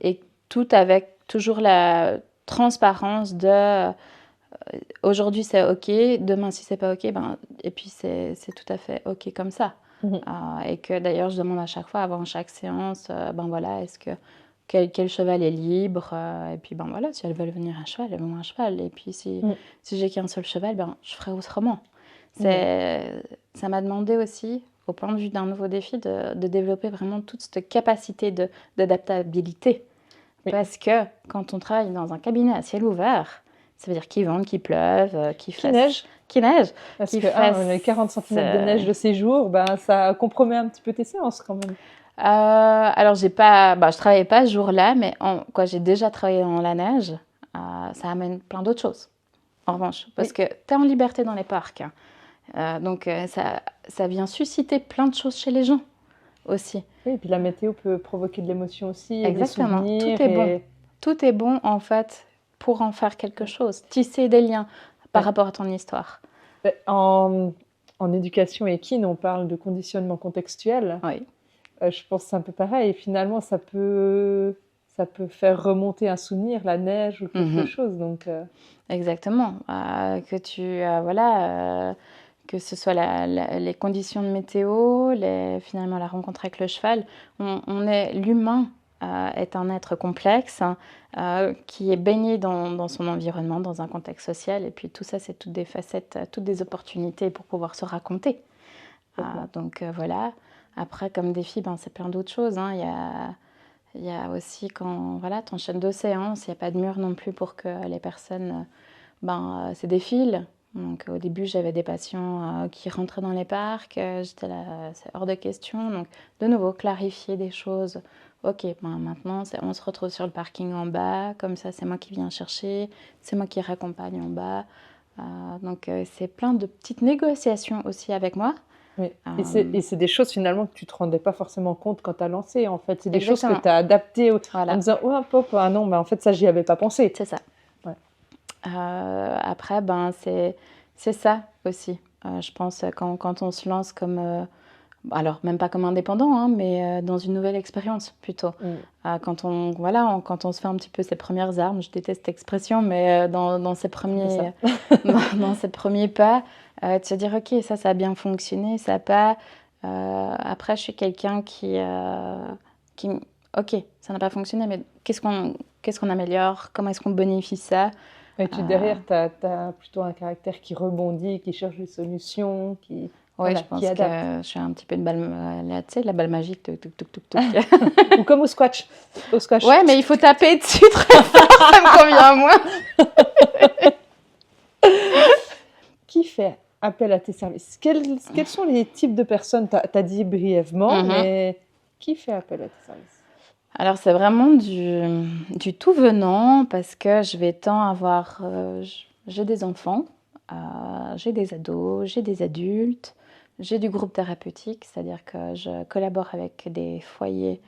Et tout avec toujours la transparence de aujourd'hui c'est ok, demain si c'est pas ok, et puis c'est tout à fait ok comme ça. Et que d'ailleurs je demande à chaque fois avant chaque séance, voilà, est-ce que quel cheval est libre, et puis voilà, si elles veulent venir à cheval, elles vont à cheval, et puis si j'ai qu'un seul cheval, je ferai autrement. Ça m'a demandé aussi, au point de vue d'un nouveau défi, de développer vraiment toute cette capacité d'adaptabilité. Parce que quand on travaille dans un cabinet à ciel ouvert, ça veut dire qu'il vente, qu'il pleuve, qu'il neige. Parce que les 40 cm de neige de ces jours, ça compromet un petit peu tes séances quand même. Alors, je travaillais pas ce jour-là, mais j'ai déjà travaillé dans la neige. Ça amène plein d'autres choses, en revanche. Parce que tu es en liberté dans les parcs. Donc, ça vient susciter plein de choses chez les gens aussi. Oui, et puis la météo peut provoquer de l'émotion aussi. Exactement, et des souvenirs. Tout est bon. Tout est bon, en fait, pour en faire quelque chose. Tisser des liens par rapport à ton histoire. En éducation équine, on parle de conditionnement contextuel. Oui. Je pense que c'est un peu pareil. Et finalement, ça peut faire remonter un souvenir, la neige ou quelque chose. Donc, Exactement. Que ce soit les conditions de météo, finalement la rencontre avec le cheval. L'humain est un être complexe qui est baigné dans son environnement, dans un contexte social. Et puis tout ça, c'est toutes des facettes, toutes des opportunités pour pouvoir se raconter. Donc voilà. Après, comme défi, c'est plein d'autres choses. Il y a aussi quand tu enchaînes 2 séances, il n'y a pas de mur non plus pour que les personnes se défilent. Donc au début, j'avais des patients qui rentraient dans les parcs, j'étais là, c'est hors de question. Donc de nouveau, clarifier des choses. Ok, maintenant, on se retrouve sur le parking en bas, comme ça, c'est moi qui viens chercher, c'est moi qui raccompagne en bas. Donc c'est plein de petites négociations aussi avec moi. Oui. Et c'est des choses finalement que tu ne te rendais pas forcément compte quand tu as lancé. En fait, c'est des choses que tu as adaptées en disant « Oh, pop, non, en fait, ça, j'y avais pas pensé. » C'est ça. Ouais. Après, c'est ça aussi. Je pense quand on se lance comme... alors, même pas comme indépendant, mais dans une nouvelle expérience plutôt. Quand on se fait un petit peu ses premières armes, je déteste cette expression, mais dans ses premiers pas, de se dire ok, ça a bien fonctionné, ça n'a pas. Après, je suis quelqu'un qui ok, ça n'a pas fonctionné, mais qu'est-ce qu'on améliore, comment est-ce qu'on bonifie ça? Et derrière, tu as plutôt un caractère qui rebondit, qui cherche des solutions, qui... Oui, je pense que je suis un petit peu une balle, la balle magique. Ou comme au squash. Ouais, mais il faut taper dessus très fort, ça me convient à moi. Qui fait appel à tes services? Quels sont les types de personnes? Tu as dit brièvement, mais qui fait appel à tes services? Alors, c'est vraiment du tout venant parce que je vais tant avoir... j'ai des enfants, j'ai des ados, j'ai des adultes, j'ai du groupe thérapeutique, c'est-à-dire que je collabore avec des foyers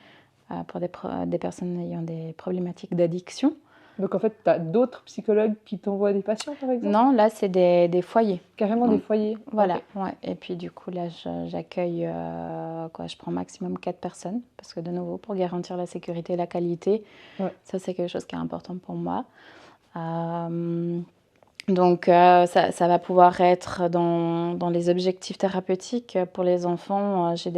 pour des personnes ayant des problématiques d'addiction. Donc en fait, tu as d'autres psychologues qui t'envoient des patients, par exemple? Non, là, c'est des foyers. Carrément des foyers. Voilà, Ok. ouais. Et puis du coup, là, j'accueille, je prends maximum 4 personnes, parce que de nouveau, pour garantir la sécurité et la qualité, Ouais. ça, c'est quelque chose qui est important pour moi. Donc, ça va pouvoir être dans les objectifs thérapeutiques pour les enfants. J'ai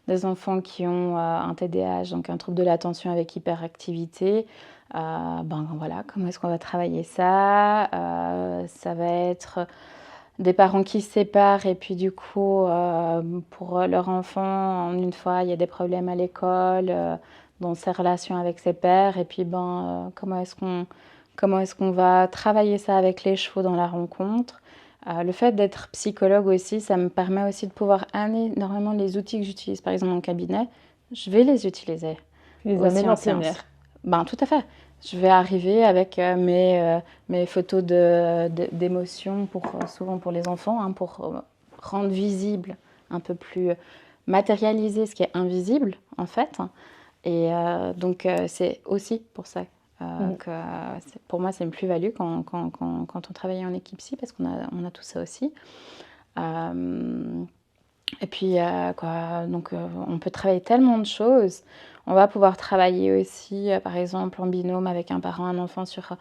des enfants qui ont un TDAH, donc un trouble de l'attention avec hyperactivité. Ben voilà, comment est-ce qu'on va travailler ça? Ça va être des parents qui se séparent et puis du coup, pour leur enfant, en une fois, il y a des problèmes à l'école, dans ses relations avec ses pairs. Et puis, comment est-ce qu'on va travailler ça avec les chevaux dans la rencontre? Le fait d'être psychologue aussi, ça me permet aussi de pouvoir amener énormément les outils que j'utilise, par exemple en cabinet, je vais les utiliser Tu les aussi amènes en en plein séance. air. Ben, tout à fait. Je vais arriver avec mes photos d'émotions, souvent pour les enfants, hein, pour rendre visible, un peu plus matérialiser ce qui est invisible, en fait. Et donc, c'est aussi pour ça Mhm. pour moi, c'est une plus-value quand on travaille en équipe psy, parce on a tout ça aussi. Euh, et puis, on peut travailler tellement de choses. On va pouvoir travailler aussi, par exemple, en binôme avec un parent, un enfant, sur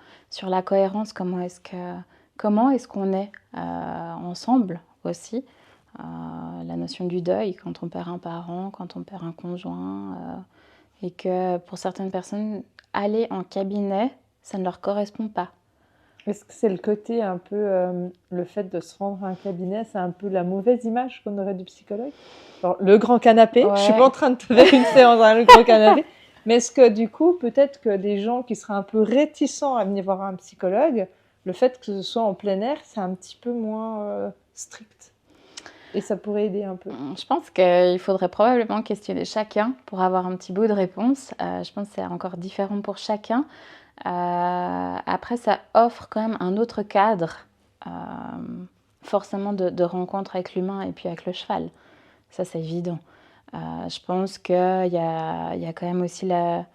la cohérence. Comment est-ce qu'on est ensemble aussi. La notion du deuil, quand on perd un parent, quand on perd un conjoint. Et que pour certaines personnes, aller en cabinet, ça ne leur correspond pas. Est-ce que c'est le côté un peu, le fait de se rendre à un cabinet, c'est un peu la mauvaise image qu'on aurait du psychologue? Genre, le grand canapé, je suis pas Ouais. en train de te faire une séance dans le grand canapé, mais est-ce que du coup, peut-être que des gens qui seraient un peu réticents à venir voir un psychologue, le fait que ce soit en plein air, c'est un petit peu moins strict et ça pourrait aider un peu. Je pense qu'il faudrait probablement questionner chacun pour avoir un petit bout de réponse. Je pense que c'est encore différent pour chacun. Après, ça offre quand même un autre cadre, euh, forcément de rencontre avec l'humain et puis avec le cheval. Ça, c'est évident. Je pense qu'il y a quand même aussi la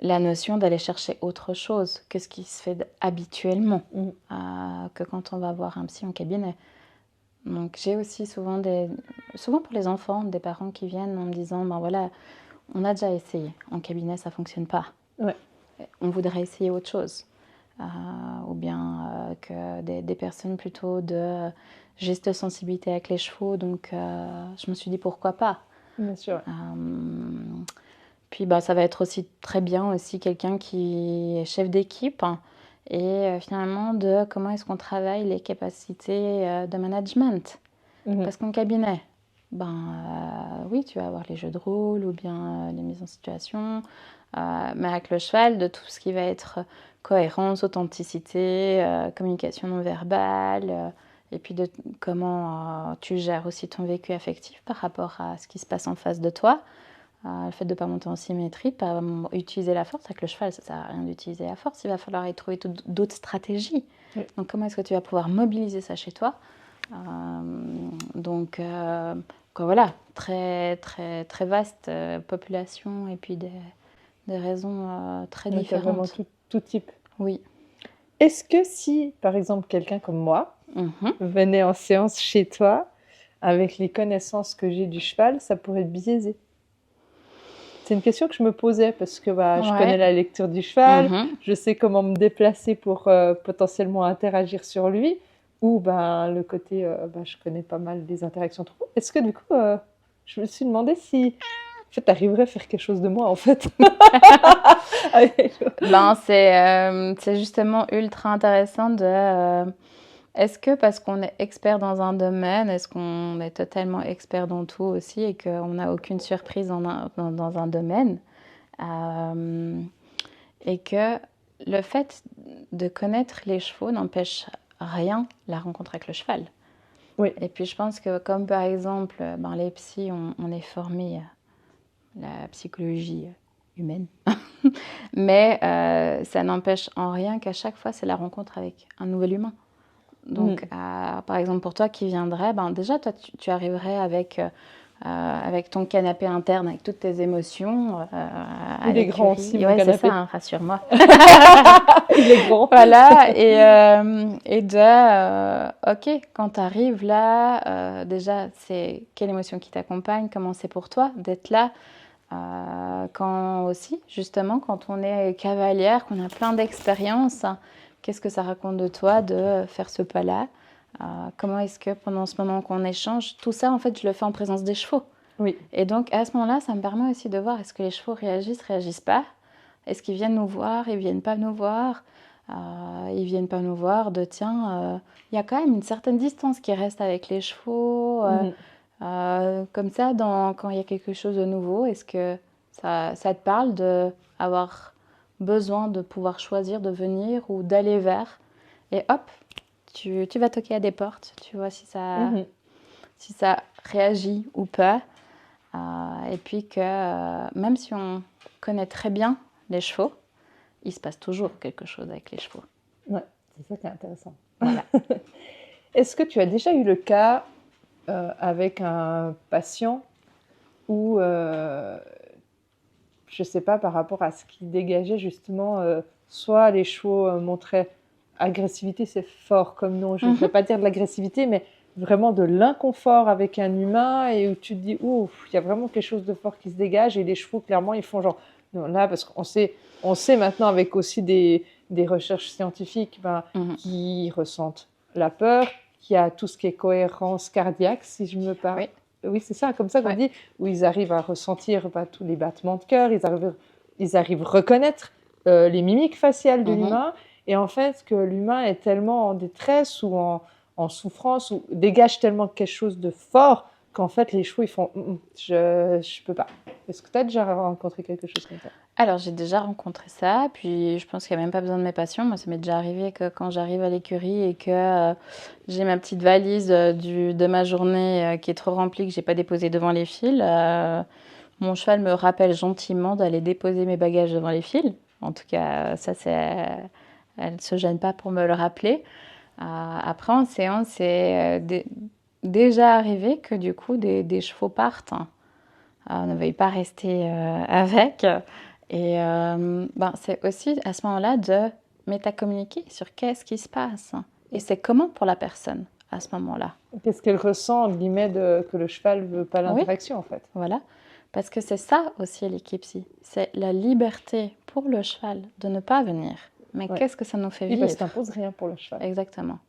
notion d'aller chercher autre chose que ce qui se fait habituellement, que quand on va voir un psy en cabinet. Donc j'ai aussi souvent pour les enfants, des parents qui viennent en me disant, ben voilà, on a déjà essayé, en cabinet ça fonctionne pas. Ouais. On voudrait essayer autre chose. Ou bien que des personnes plutôt de geste sensibilité avec les chevaux, donc je me suis dit pourquoi pas. Bien sûr. Puis ça va être aussi très bien aussi quelqu'un qui est chef d'équipe, hein, et finalement de comment est-ce qu'on travaille les capacités de management. Parce qu'en cabinet, oui, tu vas avoir les jeux de rôle ou bien les mises en situation, mais avec le cheval, de tout ce qui va être cohérence, authenticité, communication non verbale, et puis de comment tu gères aussi ton vécu affectif par rapport à ce qui se passe en face de toi. Le fait de ne pas monter en symétrie, de ne pas utiliser la force. Avec le cheval, ça ne sert à rien d'utiliser la force. Il va falloir y trouver d'autres stratégies. Oui. Donc, comment est-ce que tu vas pouvoir mobiliser ça chez toi? Voilà, très, très, très vaste population et puis des raisons très Donc, il y a vraiment différentes. tout type. Oui. Est-ce que si, par exemple, quelqu'un comme moi Mhm. venait en séance chez toi, avec les connaissances que j'ai du cheval, ça pourrait être biaisé? C'est une question que je me posais parce que je connais Ouais. la lecture du cheval, Mhm. je sais comment me déplacer pour potentiellement interagir sur lui, ou le côté, je connais pas mal des interactions trop. Est-ce que du coup, je me suis demandé si, en fait, tu arriverais à faire quelque chose de moi, en fait. C'est justement ultra intéressant de... est-ce que parce qu'on est expert dans un domaine, est-ce qu'on est totalement expert dans tout aussi et qu'on n'a aucune surprise dans un domaine, et que le fait de connaître les chevaux n'empêche rien la rencontre avec le cheval. Oui. Et puis je pense que comme par exemple, les psys, on est formés à la psychologie humaine. Mais ça n'empêche en rien qu'à chaque fois, c'est la rencontre avec un nouvel humain. Donc, par exemple, pour toi qui viendrais, déjà, toi, tu arriverais avec ton canapé interne, avec toutes tes émotions. Il est grand aussi, mon ouais, canapé. C'est ça, hein, rassure-moi. Il est grand. Voilà, ok, quand tu arrives là, déjà, c'est quelle émotion qui t'accompagne, comment c'est pour toi d'être là. Quand aussi, justement, quand on est cavalière, qu'on a plein d'expériences, qu'est-ce que ça raconte de toi de faire ce pas-là? Comment est-ce que pendant ce moment qu'on échange, tout ça, en fait, je le fais en présence des chevaux. Oui. Et donc, à ce moment-là, ça me permet aussi de voir est-ce que les chevaux réagissent pas? Est-ce qu'ils viennent nous voir? Ils viennent pas nous voir? Ils viennent pas nous voir de tiens, il y a quand même une certaine distance qui reste avec les chevaux. Comme ça, quand il y a quelque chose de nouveau, est-ce que ça te parle d'avoir besoin de pouvoir choisir de venir ou d'aller vers? Et hop, tu vas toquer à des portes, tu vois si ça réagit ou pas. Et puis que même si on connaît très bien les chevaux, il se passe toujours quelque chose avec les chevaux. Ouais, c'est ça qui est intéressant. Voilà. Est-ce que tu as déjà eu le cas avec un patient où, je ne sais pas, par rapport à ce qu'il dégageait justement, soit les chevaux montraient agressivité, c'est fort comme nom, je ne vais pas dire de l'agressivité, mais vraiment de l'inconfort avec un humain et où tu te dis, ouf, il y a vraiment quelque chose de fort qui se dégage et les chevaux, clairement, ils font genre, non, là, parce qu'on sait maintenant avec aussi des recherches scientifiques qui ressentent la peur, qu'il y a tout ce qui est cohérence cardiaque, si je me parle. Oui, c'est ça, comme ça qu'on dit, où ils arrivent à ressentir tous les battements de cœur, ils arrivent à reconnaître les mimiques faciales de l'humain, et en fait, que l'humain est tellement en détresse ou en souffrance, ou dégage tellement quelque chose de fort, qu'en fait, les chevaux, ils font « je peux pas ». Est-ce que tu as déjà rencontré quelque chose comme ça? Alors, j'ai déjà rencontré ça, puis je pense qu'il n'y a même pas besoin de mes patients. Moi, ça m'est déjà arrivé que quand j'arrive à l'écurie et que j'ai ma petite valise de ma journée qui est trop remplie, que je n'ai pas déposée devant les fils, mon cheval me rappelle gentiment d'aller déposer mes bagages devant les fils. En tout cas, ça, elle ne se gêne pas pour me le rappeler. Après, en séance, c'est déjà arrivé que du coup, des chevaux partent. On ne veuille pas rester avec. Et c'est aussi à ce moment-là de métacommuniquer sur qu'est-ce qui se passe et c'est comment pour la personne à ce moment-là. Qu'est-ce qu'elle ressent, entre guillemets, que le cheval ne veut pas l'interaction, en fait. Voilà, parce que c'est ça aussi l'équipsie, c'est la liberté pour le cheval de ne pas venir. Mais qu'est-ce que ça nous fait vivre? Parce que ça n'impose rien pour le cheval. Exactement.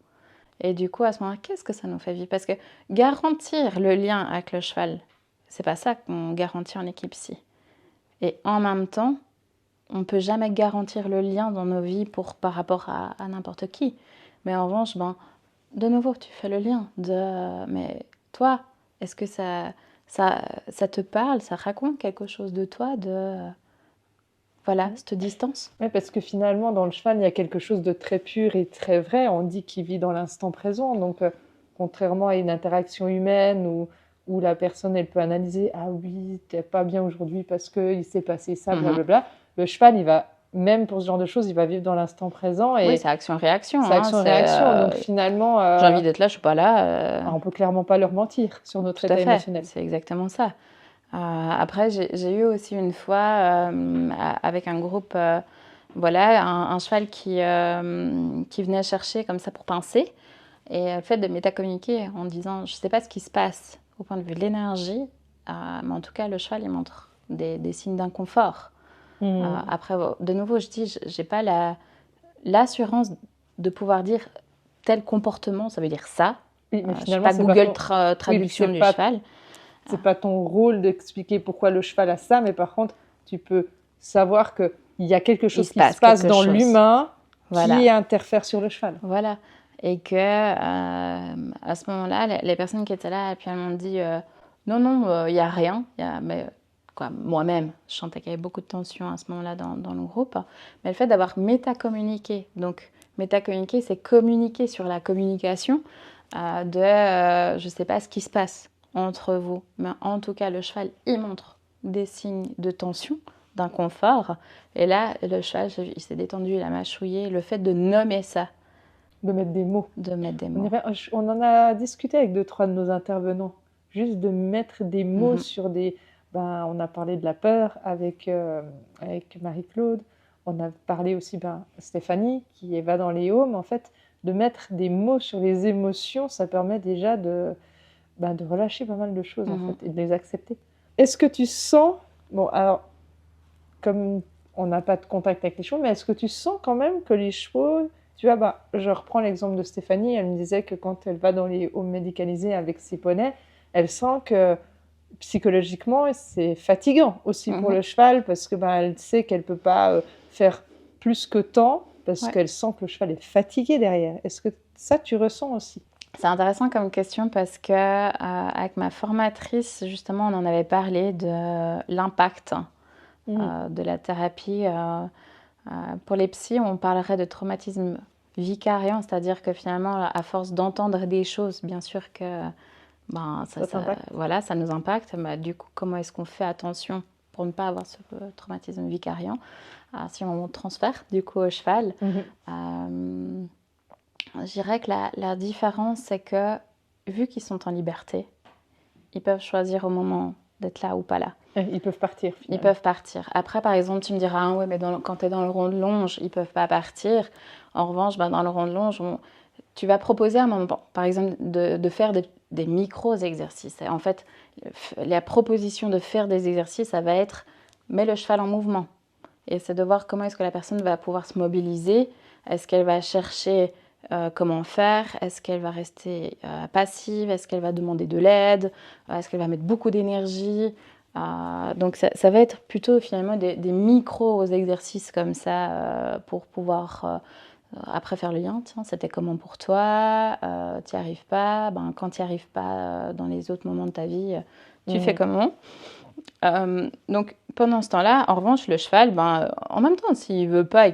Et du coup, à ce moment-là, qu'est-ce que ça nous fait vivre? Parce que garantir le lien avec le cheval, c'est pas ça qu'on garantit en équipsie. Et en même temps, on ne peut jamais garantir le lien dans nos vies par rapport à n'importe qui. Mais en revanche, de nouveau, tu fais le lien. Mais toi, est-ce que ça te parle? Ça raconte quelque chose de toi? Voilà, cette distance. Oui, parce que finalement, dans le cheval, il y a quelque chose de très pur et très vrai. On dit qu'il vit dans l'instant présent. Donc, contrairement à une interaction humaine où la personne, elle peut analyser « Ah oui, t'es pas bien aujourd'hui parce qu'il s'est passé ça, blablabla ». Le cheval, il va, même pour ce genre de choses, il va vivre dans l'instant présent. Et oui, c'est action-réaction. C'est action-réaction. Donc, finalement… j'ai envie d'être là, je suis pas là. On peut clairement pas leur mentir sur notre état émotionnel. C'est exactement ça. Après, j'ai eu aussi une fois, avec un groupe, un cheval qui venait chercher comme ça pour pincer. Et le fait de métacommuniquer en disant, je ne sais pas ce qui se passe au point de vue de l'énergie, mais en tout cas, le cheval, il montre des signes d'inconfort. Après, de nouveau, je dis, je n'ai pas l'assurance de pouvoir dire tel comportement, ça veut dire ça. Oui, mais je ne suis pas Google Traduction du cheval. C'est pas ton rôle d'expliquer pourquoi le cheval a ça, mais par contre, tu peux savoir qu'il y a quelque chose qui se passe dans l'humain qui interfère sur le cheval. Voilà. Et que à ce moment-là, les personnes qui étaient là, et puis elles m'ont dit non, il n'y a rien. Moi-même, je sentais qu'il y avait beaucoup de tension à ce moment-là dans le groupe. Mais le fait d'avoir métacommuniqué, donc métacommuniquer, c'est communiquer sur la communication je ne sais pas ce qui se passe entre vous, mais en tout cas, le cheval, il montre des signes de tension. d'inconfort. Et là, le cheval, il s'est détendu, il a mâchouillé. Le fait de nommer ça, De mettre des mots. de mettre des On, mots. on en a discuté avec 2-3 de nos intervenants. Juste de mettre des mots sur des... Ben, on a parlé de la peur avec Marie-Claude. On a parlé aussi, Stéphanie, qui va dans les homes. En fait, de mettre des mots sur les émotions, ça permet déjà de relâcher pas mal de choses, en fait, et de les accepter. Est-ce que tu sens... Bon, alors, comme on n'a pas de contact avec les chevaux, mais est-ce que tu sens quand même que les chevaux... Tu vois, je reprends l'exemple de Stéphanie. Elle me disait que quand elle va dans les homes médicalisés avec ses poneys, elle sent que psychologiquement, c'est fatigant aussi pour le cheval parce que elle sait qu'elle ne peut pas faire plus que tant parce qu'elle sent que le cheval est fatigué derrière. Est-ce que ça, tu ressens aussi? C'est intéressant comme question parce que avec ma formatrice, justement, on en avait parlé de l'impact de la thérapie. Pour les psys, on parlerait de traumatisme vicariant, c'est-à-dire que finalement, à force d'entendre des choses, bien sûr que ça nous impacte. Mais du coup, comment est-ce qu'on fait attention pour ne pas avoir ce traumatisme vicariant si on transfère du coup au cheval? Je dirais que la différence, c'est que vu qu'ils sont en liberté, ils peuvent choisir au moment d'être là ou pas là. Ils peuvent partir, finalement. Ils peuvent partir. Après, par exemple, tu me diras, ah ouais, mais quand tu es dans le rond de longe, ils ne peuvent pas partir. En revanche, dans le rond de longe, tu vas proposer à un moment, par exemple, de faire des micro-exercices. En fait, la proposition de faire des exercices, ça va être, mets le cheval en mouvement. Et c'est de voir comment est-ce que la personne va pouvoir se mobiliser. Est-ce qu'elle va chercher comment faire? Est-ce qu'elle va rester passive? Est-ce qu'elle va demander de l'aide? Est-ce qu'elle va mettre beaucoup d'énergie? Donc ça va être plutôt finalement des micro-exercices comme ça pour pouvoir après faire le lien. Tiens, c'était comment pour toi? Tu n'y arrives pas? Quand tu n'y arrives pas dans les autres moments de ta vie, tu fais comment? Donc pendant ce temps-là, en revanche, le cheval, en même temps, s'il veut pas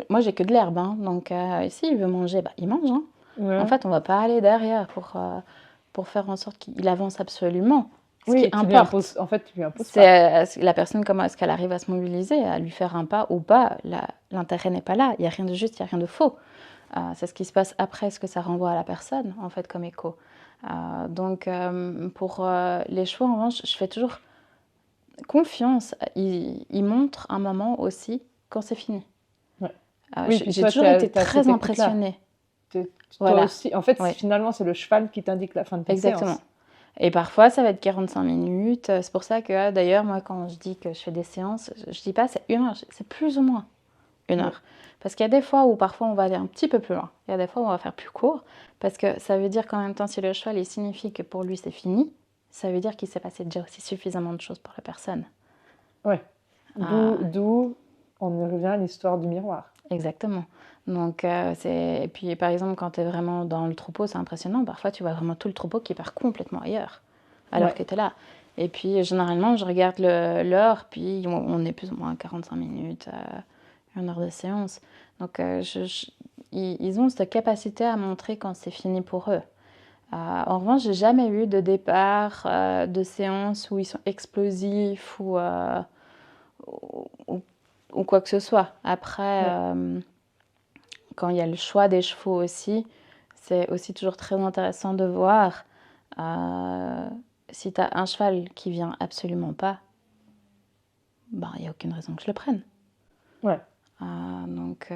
moi j'ai que de l'herbe, donc s'il veut manger, il mange. En fait, on va pas aller derrière pour faire en sorte qu'il avance absolument. Ce qui importe, tu lui imposes pas. C'est la personne, comment est-ce qu'elle arrive à se mobiliser, à lui faire un pas ou pas. L'intérêt n'est pas là. Il y a rien de juste, il y a rien de faux. C'est ce qui se passe après, ce que ça renvoie à la personne, en fait, comme écho. Donc pour les chevaux, en revanche, je fais toujours confiance. Ils montrent un moment aussi quand c'est fini. J'ai toujours été très impressionnée. Toi aussi. En fait, finalement, c'est le cheval qui t'indique la fin de ta séance. Exactement. Et parfois, ça va être 45 minutes. C'est pour ça que, d'ailleurs, moi, quand je dis que je fais des séances, je dis pas c'est 1 heure, c'est plus ou moins 1 heure. Parce qu'il y a des fois où parfois on va aller un petit peu plus loin. Il y a des fois où on va faire plus court. Parce que ça veut dire qu'en même temps, si le cheval il signifie que pour lui c'est fini, ça veut dire qu'il s'est passé déjà aussi suffisamment de choses pour la personne. Ouais. D'où on revient à l'histoire du miroir. Exactement. Donc, et puis, par exemple, quand tu es vraiment dans le troupeau, c'est impressionnant. Parfois, tu vois vraiment tout le troupeau qui part complètement ailleurs, alors que tu es là. Et puis, généralement, je regarde l'heure, puis on est plus ou moins à 45 minutes, 1 heure de séance. Donc, ils ont cette capacité à montrer quand c'est fini pour eux. En revanche, j'ai jamais eu de départ de séance où ils sont explosifs ou quoi que ce soit. Après... quand il y a le choix des chevaux aussi, c'est aussi toujours très intéressant de voir si tu as un cheval qui vient absolument pas, il n'y a aucune raison que je le prenne. Ouais. Donc,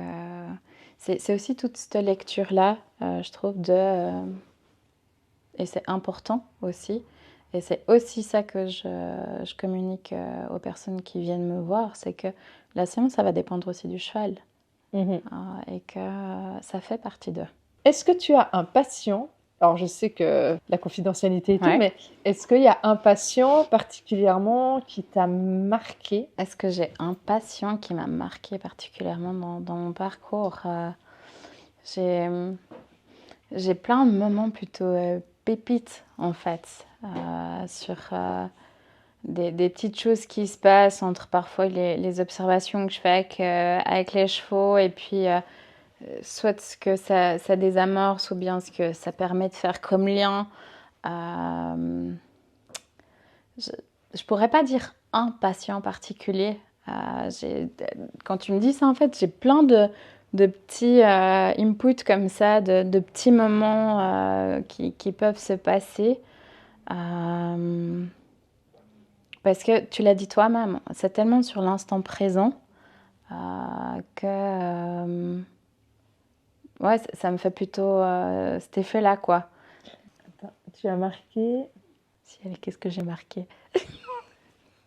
c'est aussi toute cette lecture-là, je trouve, et c'est important aussi. Et c'est aussi ça que je communique aux personnes qui viennent me voir, c'est que la séance, ça va dépendre aussi du cheval. Et que ça fait partie d'eux. Est-ce que tu as un patient, alors je sais que la confidentialité et tout, mais est-ce qu'il y a un patient particulièrement qui t'a marqué? Est-ce que j'ai un patient qui m'a marqué particulièrement dans mon parcours? J'ai plein de moments plutôt pépites en fait, sur des petites choses qui se passent entre parfois les observations que je fais avec les chevaux et puis soit ce que ça désamorce ou bien ce que ça permet de faire comme lien. Je pourrais pas dire un patient particulier Quand tu me dis ça, en fait, j'ai plein de petits inputs comme ça, de petits moments qui peuvent se passer. Euh, Parce que tu l'as dit toi-même, c'est tellement sur l'instant présent que ouais, ça me fait plutôt cet effet-là, quoi. Attends, tu as marqué... Si, qu'est-ce que j'ai marqué?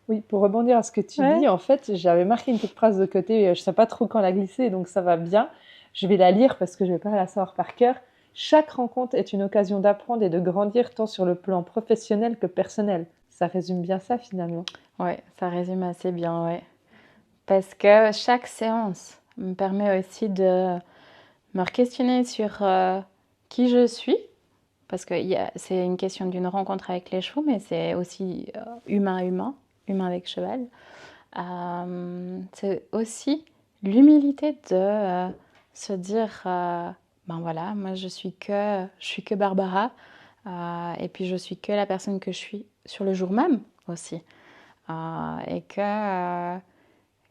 Oui, pour rebondir à ce que tu Ouais. dis, en fait, j'avais marqué une petite phrase de côté, je ne sais pas trop quand la glisser, donc ça va bien. Je vais la lire parce que je ne vais pas la savoir par cœur. Chaque rencontre est une occasion d'apprendre et de grandir tant sur le plan professionnel que personnel. Ça résume bien ça finalement. Ouais, ça résume assez bien, ouais. Parce que chaque séance me permet aussi de me questionner sur qui je suis. Parce que c'est une question d'une rencontre avec les chevaux, mais c'est aussi humain-humain, humain avec cheval. C'est aussi l'humilité de se dire, ben voilà, moi je suis que Barbara, et puis je suis que la personne que je suis sur le jour même aussi. Et que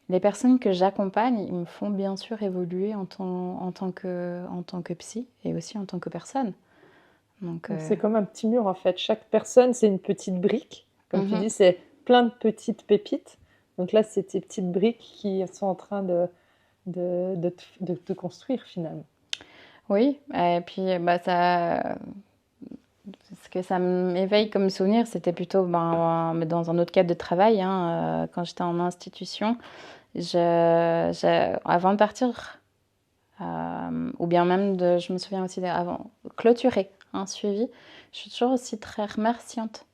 les personnes que j'accompagne, ils me font bien sûr évoluer en tant que psy et aussi en tant que personne. Donc, Donc c'est comme un petit mur en fait. Chaque personne, c'est une petite brique. Comme tu mhm. dis, c'est plein de petites pépites. Donc là, c'est tes petites briques qui sont en train de te construire finalement. Oui, et puis bah, ce que ça m'éveille comme souvenir, c'était plutôt mais dans un autre cadre de travail, hein, quand j'étais en institution. Avant de partir, ou bien même je me souviens aussi avant, clôturer un suivi, je suis toujours aussi très remerciante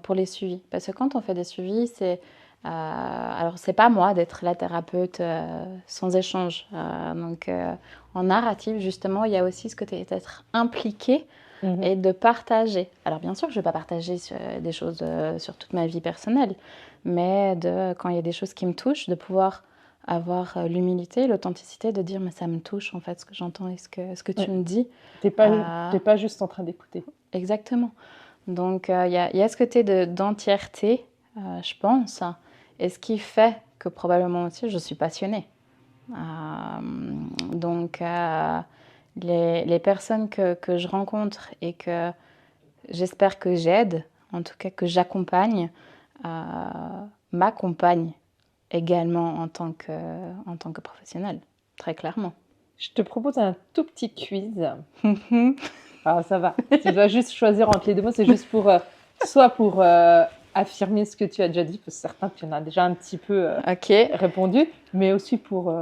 pour les suivis. Parce que quand on fait des suivis, alors, c'est pas moi d'être la thérapeute sans échange. Donc, en narrative, justement, il y a aussi ce côté d'être impliqué Mhm. et de partager. Alors, bien sûr, je ne vais pas partager des choses sur toute ma vie personnelle, mais quand il y a des choses qui me touchent, de pouvoir avoir l'humilité, l'authenticité de dire, mais ça me touche, en fait, ce que j'entends et ce que tu Ouais. me dis. T'es pas juste en train d'écouter. Exactement. Donc, il y a ce côté d'entièreté, je pense, et ce qui fait que probablement aussi je suis passionnée. Donc, les personnes que je rencontre et que j'espère que j'aide, en tout cas que j'accompagne, m'accompagnent également en tant que professionnelle, très clairement. Je te propose un tout petit quiz. Alors ça va. Tu dois juste choisir entre les deux mots. C'est juste pour soit pour affirmer ce que tu as déjà dit, parce que certains tu en as déjà un petit peu Ok, répondu, mais aussi pour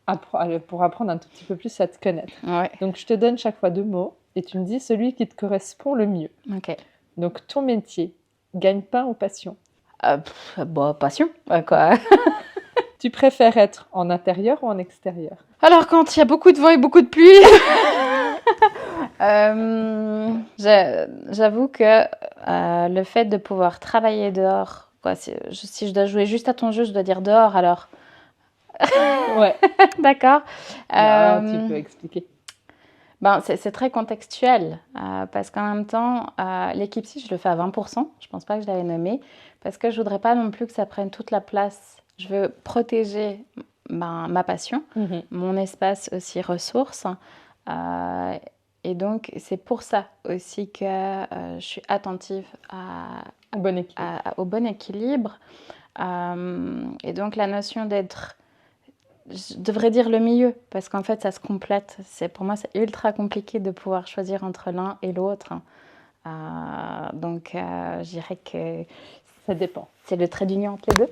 apprendre un tout petit peu plus à te connaître. ouais, Donc je te donne chaque fois deux mots et tu me dis celui qui te correspond le mieux. ok. Donc ton métier, gagne-pain ou passion? Bon, passion, quoi. Tu préfères être en intérieur ou en extérieur? Alors, quand il y a beaucoup de vent et beaucoup de pluie, j'avoue que le fait de pouvoir travailler dehors, quoi, si je dois jouer juste à ton jeu, je dois dire dehors, alors Ouais. d'accord. Non, tu peux expliquer. Ben, c'est très contextuel, parce qu'en même temps, l'équipe si je le fais à 20%, je pense pas que je l'avais nommé, parce que je voudrais pas non plus que ça prenne toute la place. Je veux protéger ma passion, Mhm. mon espace aussi ressource. Euh, et donc, c'est pour ça aussi que je suis attentive Bon équilibre. au bon équilibre. Et donc, la notion d'être, je devrais dire le milieu, parce qu'en fait, ça se complète. Pour moi, c'est ultra compliqué de pouvoir choisir entre l'un et l'autre. Donc, je dirais que Ça dépend. c'est le trait d'union entre les deux.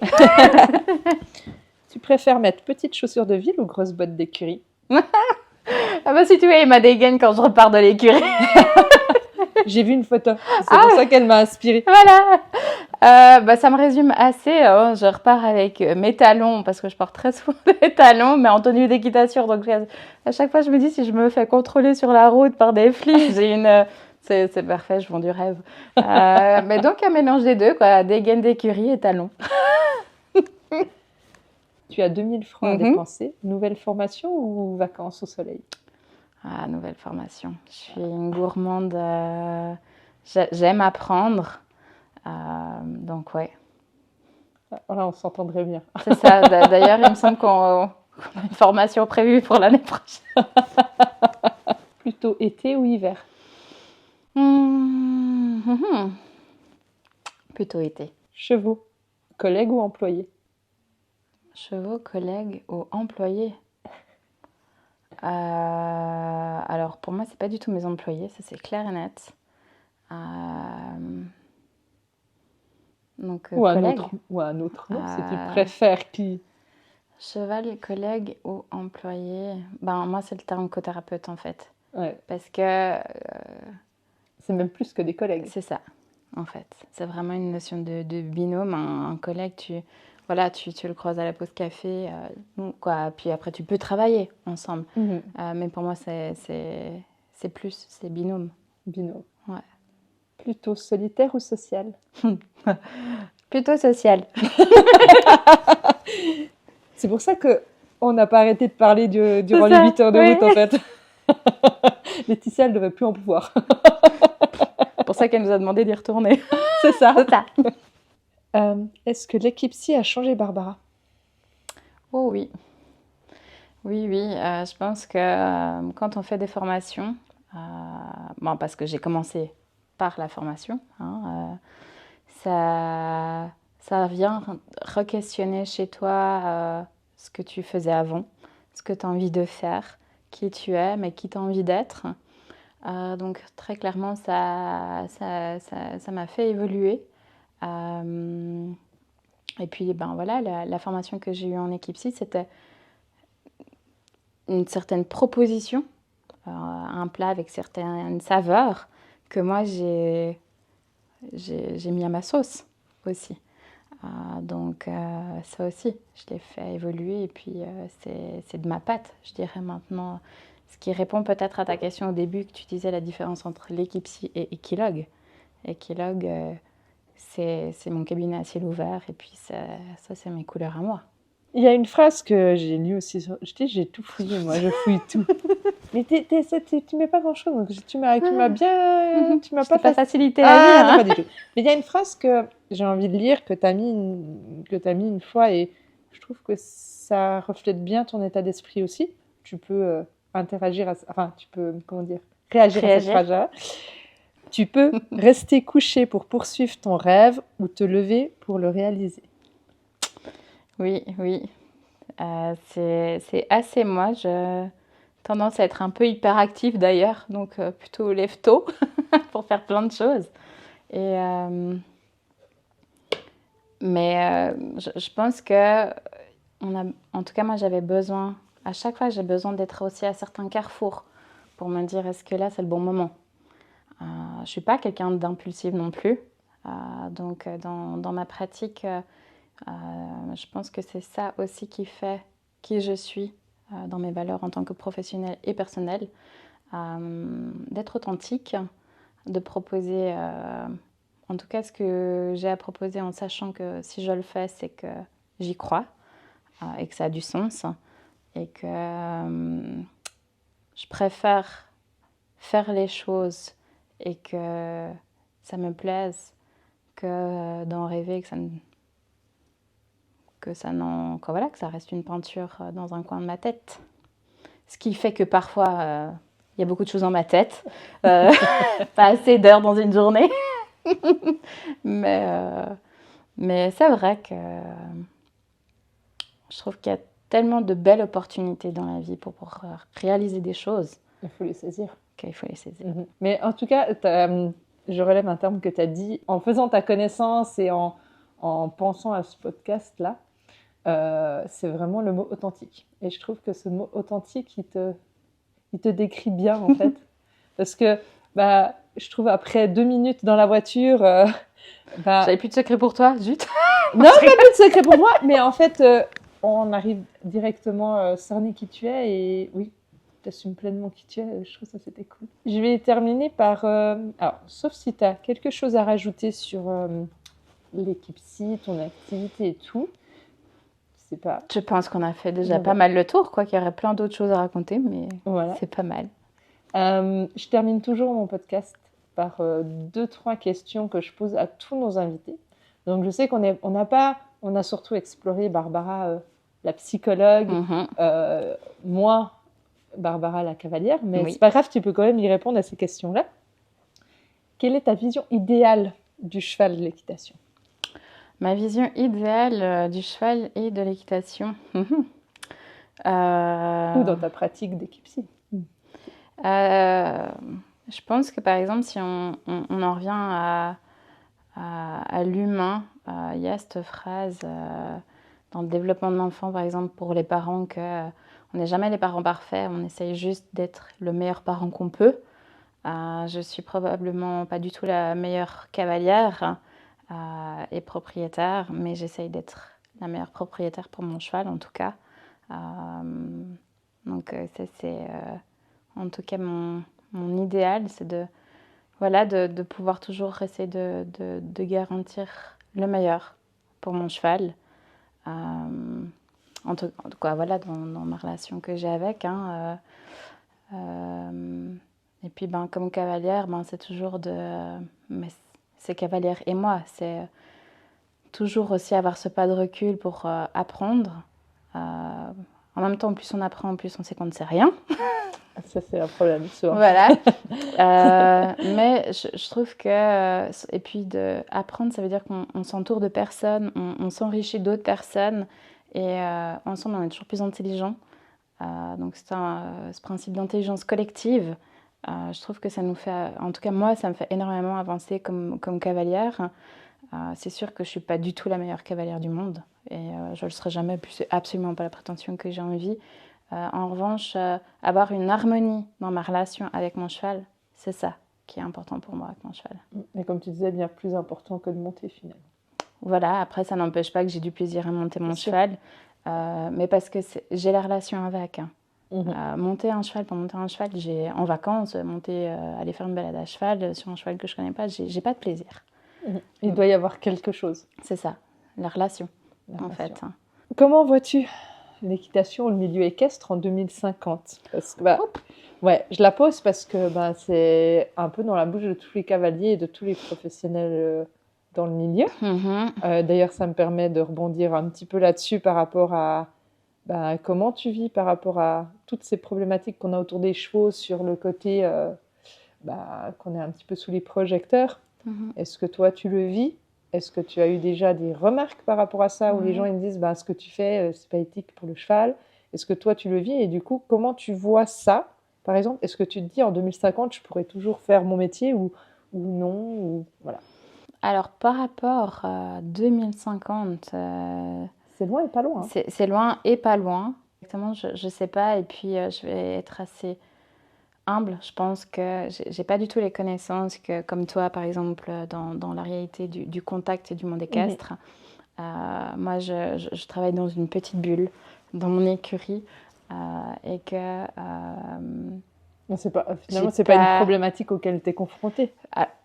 Tu préfères mettre petites chaussures de ville ou grosses bottes d'écurie? Ah bah si tu vois, il m'a dégaine quand je repars de l'écurie. J'ai vu une photo. C'est pour ça qu'elle m'a inspirée. Voilà. Bah, ça me résume assez. Je repars avec mes talons, parce que je porte très souvent des talons, mais en tenue d'équitation. Donc, à chaque fois, je me dis, si je me fais contrôler sur la route par des flics, c'est parfait, je vends du rêve. Mais donc, un mélange des deux, quoi. Dégaine d'écurie et talons. Tu as 2000 francs à dépenser. Nouvelle formation ou vacances au soleil? Ah, nouvelle formation. Je suis une gourmande. J'aime apprendre. Donc, ouais. Là, on s'entendrait bien. C'est ça. D'ailleurs, il me semble qu'on a une formation prévue pour l'année prochaine. Plutôt été ou hiver? Plutôt été. Chevaux, collègues ou employés? Chevaux, collègues ou employés? Alors, pour moi, c'est pas du tout mes employés, ça c'est clair et net. Donc, Ou un collègues. autre nom, si tu préfères qui? Cheval, collègue ou employé? Ben, moi, c'est le terme cothérapeute en fait. Ouais, Parce que c'est même plus que des collègues. c'est ça, en fait. C'est vraiment une notion de binôme. Un collègue, voilà, tu le croises à la pause café, quoi. Puis après, tu peux travailler ensemble. Mhm. Mais pour moi, c'est binôme. Binôme. Ouais. Plutôt solitaire ou social? Plutôt social. C'est pour ça qu'on n'a pas arrêté de parler durant C'est ça, les 8 heures de oui. route, en fait. Laetitia, elle ne devrait plus en pouvoir. C'est pour ça qu'elle nous a demandé d'y retourner. C'est ça. C'est ça. Est-ce que l'équipe Psy a changé Barbara? Oh oui. Oui, oui. Je pense que quand on fait des formations, bon, parce que j'ai commencé par la formation, hein, ça vient re-questionner chez toi ce que tu faisais avant, ce que tu as envie de faire, qui tu es, mais qui tu as envie d'être. Donc très clairement, ça m'a fait évoluer. Et puis, ben voilà, la formation que j'ai eue en équipe psy, c'était une certaine proposition, un plat avec certaines saveurs que moi j'ai mis à ma sauce aussi. Donc ça aussi, je l'ai fait évoluer et puis c'est de ma patte, je dirais maintenant. Ce qui répond peut-être à ta question au début, que tu disais la différence entre l'équipe psy et Equilogue. Equilogue, c'est mon cabinet à ciel ouvert et puis ça c'est mes couleurs à moi. Il y a une phrase que j'ai lue aussi. Je dis, j'ai tout fouillé, moi, je fouille tout. Mais tu mets pas grand-chose, donc tu m'as bien... Tu m'as Je t'ai pas facilité la Ah, vie. non, Hein. pas du tout. Mais il y a une phrase que j'ai envie de lire, que tu as mis une fois, et je trouve que ça reflète bien ton état d'esprit aussi. Tu peux interagir, enfin, tu peux, comment dire, réagir à cette phrase-là. Tu peux rester couché pour poursuivre ton rêve ou te lever pour le réaliser. Oui, oui. C'est assez moi. J'ai tendance à être un peu hyperactive d'ailleurs, donc plutôt lève tôt pour faire plein de choses. Mais je pense que, en tout cas moi j'avais besoin, à chaque fois j'ai besoin d'être aussi à certains carrefours pour me dire est-ce que là c'est le bon moment. Je ne suis pas quelqu'un d'impulsif non plus, donc dans ma pratique, je pense que c'est ça aussi qui fait qui je suis dans mes valeurs en tant que professionnelle et personnelle, d'être authentique, de proposer en tout cas ce que j'ai à proposer en sachant que si je le fais, c'est que j'y crois et que ça a du sens et que je préfère faire les choses et que ça me plaise que d'en rêver, que ça reste une peinture dans un coin de ma tête. Ce qui fait que parfois, il y a beaucoup de choses dans ma tête, pas assez d'heures dans une journée. mais c'est vrai que je trouve qu'il y a tellement de belles opportunités dans la vie pour réaliser des choses. Il faut les saisir. Qu'il faut les saisir. Mm-hmm. Mais en tout cas, je relève un terme que tu as dit, en faisant ta connaissance et en pensant à ce podcast-là, c'est vraiment le mot authentique. Et je trouve que ce mot authentique, il te décrit bien, en fait. Parce que, je trouve, après 2 minutes dans la voiture... J'avais plus de secret pour toi, zut. Non, pas plus de secret pour moi, mais en fait, on arrive directement à cerner qui tu es, et oui, tu assumes pleinement qui tu es, je trouve ça c'était cool. Je vais terminer par... alors, sauf si tu as quelque chose à rajouter sur l'équipe psy, ton activité et tout. Pas... Je pense qu'on a fait déjà pas mal le tour, quoi, qu'il y aurait plein d'autres choses à raconter, mais voilà. C'est pas mal. Je termine toujours mon podcast par 2-3 questions que je pose à tous nos invités. Donc je sais qu'on on a surtout exploré Barbara, la psychologue, Mhm. moi, Barbara la cavalière, mais Oui. c'est pas grave, tu peux quand même y répondre à ces questions-là. Quelle est ta vision idéale du cheval de l'équitation? Ma vision idéale du cheval et de l'équitation. Ou dans ta pratique d'équipe-ci? Euh, je pense que par exemple, si on en revient à l'humain, il y a cette phrase dans le développement de l'enfant, par exemple, pour les parents, que on n'est jamais les parents parfaits, on essaye juste d'être le meilleur parent qu'on peut. Je suis probablement pas du tout la meilleure cavalière et propriétaire, mais j'essaye d'être la meilleure propriétaire pour mon cheval, en tout cas. Donc ça, c'est en tout cas mon idéal, c'est de pouvoir toujours essayer de garantir le meilleur pour mon cheval. En tout cas, voilà, dans ma relation que j'ai avec. Et puis, comme cavalière, c'est toujours mais c'est cavalière et moi, c'est toujours aussi avoir ce pas de recul pour apprendre. En même temps, plus on apprend, plus on sait qu'on ne sait rien. Ça, c'est un problème, souvent. Voilà. Mais je trouve que... Et puis, apprendre, ça veut dire qu'on s'entoure de personnes, on s'enrichit d'autres personnes, et ensemble, on est toujours plus intelligent. Donc, c'est ce principe d'intelligence collective. Je trouve que ça nous fait... En tout cas, moi, ça me fait énormément avancer comme cavalière. C'est sûr que je ne suis pas du tout la meilleure cavalière du monde, et je ne le serai jamais, puis c'est absolument pas la prétention que j'ai envie. En revanche, avoir une harmonie dans ma relation avec mon cheval, c'est ça qui est important pour moi avec mon cheval. Et comme tu disais, bien plus important que de monter finalement. Voilà, après ça n'empêche pas que j'ai du plaisir à monter mon cheval, mais parce que j'ai la relation avec. Monter un cheval, pour monter un cheval, en vacances, aller faire une balade à cheval sur un cheval que je connais pas, j'ai pas de plaisir. Il doit y avoir quelque chose. C'est ça, la relation, en fait. Comment vois-tu l'équitation, le milieu équestre en 2050? Parce que, ouais, je la pose parce que c'est un peu dans la bouche de tous les cavaliers et de tous les professionnels dans le milieu. D'ailleurs, ça me permet de rebondir un petit peu là-dessus par rapport à comment tu vis par rapport à toutes ces problématiques qu'on a autour des chevaux, sur le côté qu'on est un petit peu sous les projecteurs. Est-ce que toi, tu le vis? Est-ce que tu as eu déjà des remarques par rapport à ça, où les gens ils me disent ce que tu fais, c'est pas éthique pour le cheval? Est-ce que toi, tu le vis? Et du coup, comment tu vois ça? Par exemple, est-ce que tu te dis en 2050, je pourrais toujours faire mon métier ou non voilà. Alors, par rapport à 2050... c'est loin et pas loin. C'est loin et pas loin. Exactement, je ne sais pas. Et puis, je vais être assez humble. Je pense que j'ai pas du tout les connaissances que, comme toi, par exemple, dans la réalité du contact et du monde équestre. Moi, je travaille dans une petite bulle, dans mon écurie, et que... finalement, c'est pas une problématique auquel tu es confrontée.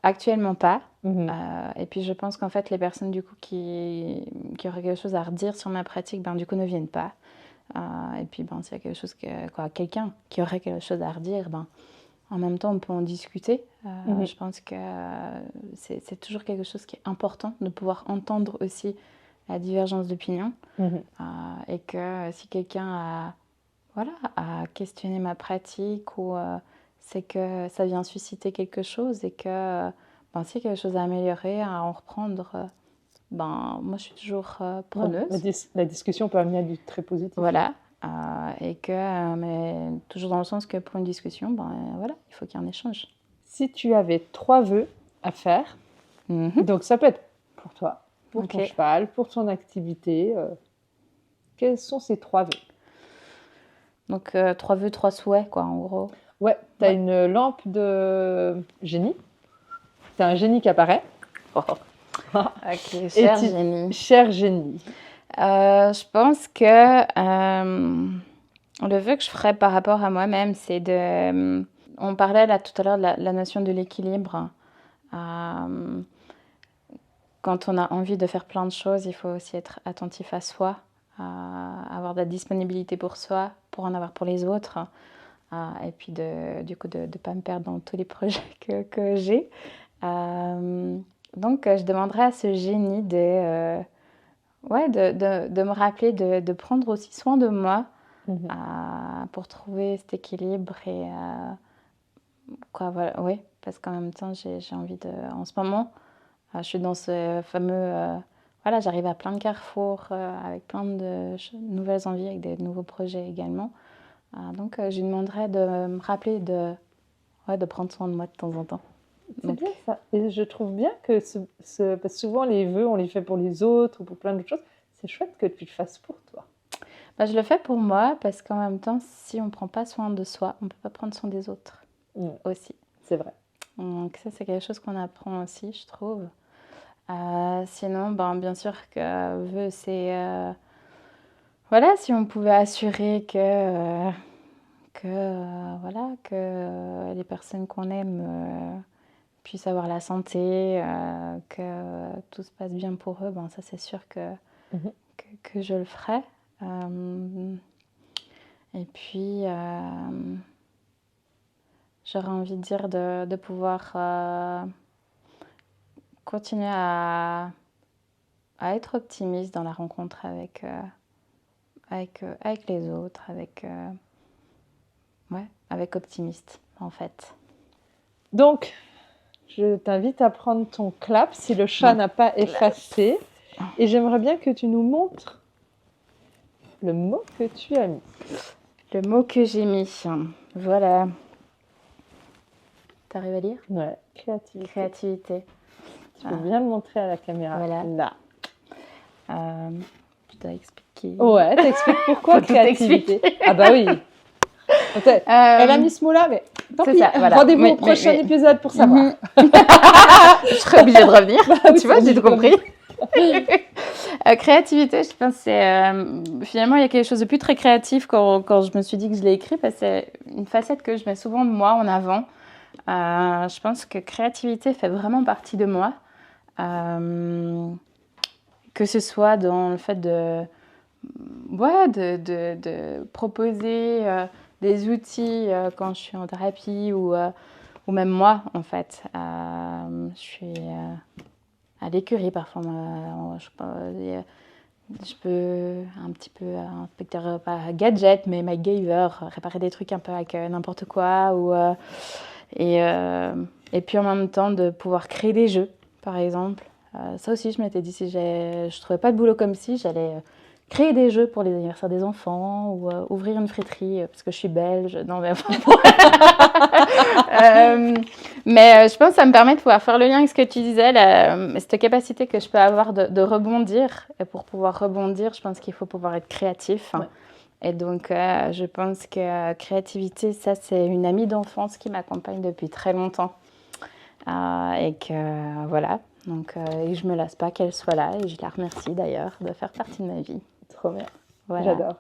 Actuellement pas. Et puis je pense qu'en fait, les personnes du coup qui auraient quelque chose à redire sur ma pratique, du coup ne viennent pas. Et puis s'il y a quelque chose quelqu'un qui aurait quelque chose à redire, en même temps on peut en discuter. Je pense que c'est toujours quelque chose qui est important de pouvoir entendre aussi la divergence d'opinion. Et que si quelqu'un a questionné ma pratique, ou c'est que ça vient susciter quelque chose, et que s'il y a quelque chose à améliorer, à en reprendre, moi je suis toujours preneuse. La discussion peut amener à du très positif. Voilà, et que, mais toujours dans le sens que pour une discussion, voilà, il faut qu'il y ait un échange. Si tu avais 3 vœux à faire, donc ça peut être pour toi, pour ton cheval, pour ton activité, quels sont ces 3 vœux? Donc 3 vœux, 3 souhaits, quoi, en gros. Ouais, tu as une lampe de génie. Tu as un génie qui apparaît. Ok, cher génie. Cher génie. Je pense que le vœu que je ferais par rapport à moi-même, c'est de... On parlait là tout à l'heure de la notion de l'équilibre. Quand on a envie de faire plein de choses, il faut aussi être attentif à soi, avoir de la disponibilité pour soi, pour en avoir pour les autres. Et puis du coup de ne pas me perdre dans tous les projets que j'ai. Donc je demanderais à ce génie de ouais, de me rappeler de prendre aussi soin de moi Mhm. pour trouver cet équilibre et quoi, voilà, oui, parce qu'en même temps, j'ai envie de. En ce moment, je suis dans ce fameux. Voilà, j'arrive à plein de carrefours avec plein de nouvelles envies, avec des nouveaux projets également. Donc, je lui demanderais de me rappeler ouais, de prendre soin de moi de temps en temps. C'est Donc, bien ça. Et je trouve bien que parce que souvent les vœux, on les fait pour les autres ou pour plein d'autres choses. C'est chouette que tu le fasses pour toi. bah, je le fais pour moi parce qu'en même temps, si on ne prend pas soin de soi, on ne peut pas prendre soin des autres Mm, aussi. c'est vrai. Donc, ça, c'est quelque chose qu'on apprend aussi, je trouve. Sinon, ben, bien sûr que vœu, c'est. Voilà, si on pouvait assurer voilà, que les personnes qu'on aime puissent avoir la santé, que tout se passe bien pour eux, ben ça c'est sûr Mhm. que je le ferai. Et puis, j'aurais envie de dire de pouvoir continuer à être optimiste dans la rencontre avec les autres, ouais, avec optimiste en fait. Donc, je t'invite à prendre ton clap si le chat Donc, n'a pas effacé. Et j'aimerais bien que tu nous montres le mot que tu as mis. le mot que j'ai mis, voilà. T'arrives à lire? Ouais, créativité. Créativité. Tu peux bien le montrer à la caméra. Voilà. Là. Je dois expliquer. Ouais, t'expliques pourquoi Faut tout créativité. expliquer. Ah bah oui. Elle a mis ce mot-là, mais tant c'est pis. ça, voilà. Rendez-vous au Mais- prochain mais- épisode pour savoir. Mhm. Je serais obligée de revenir. Oui, Tu vois, c'est j'ai tout obligé de compris. Créativité, je pense que c'est finalement il y a quelque chose de plus très créatif quand je me suis dit que je l'ai écrit parce que c'est une facette que je mets souvent de moi en avant. Je pense que créativité fait vraiment partie de moi, que ce soit dans le fait ouais, de proposer des outils quand je suis en thérapie ou même moi en fait. Je suis à l'écurie parfois. Je peux un petit peu inspecteur, pas gadget, mais MacGyver, réparer des trucs un peu avec n'importe quoi. Et, euh, et puis en même temps de pouvoir créer des jeux, par exemple. Ça aussi, je m'étais dit, si je trouvais pas de boulot comme si, j'allais créer des jeux pour les anniversaires des enfants ou ouvrir une friterie parce que je suis belge. Non, mais enfin, je pense que ça me permet de pouvoir faire le lien avec ce que tu disais, cette capacité que je peux avoir de rebondir. Et pour pouvoir rebondir, je pense qu'il faut pouvoir être créatif. Ouais. Et donc, je pense que créativité, ça, c'est une amie d'enfance qui m'accompagne depuis très longtemps. Et que, voilà. Donc, et je me lasse pas qu'elle soit là. Et je la remercie d'ailleurs de faire partie de ma vie. Trop bien. Voilà. J'adore.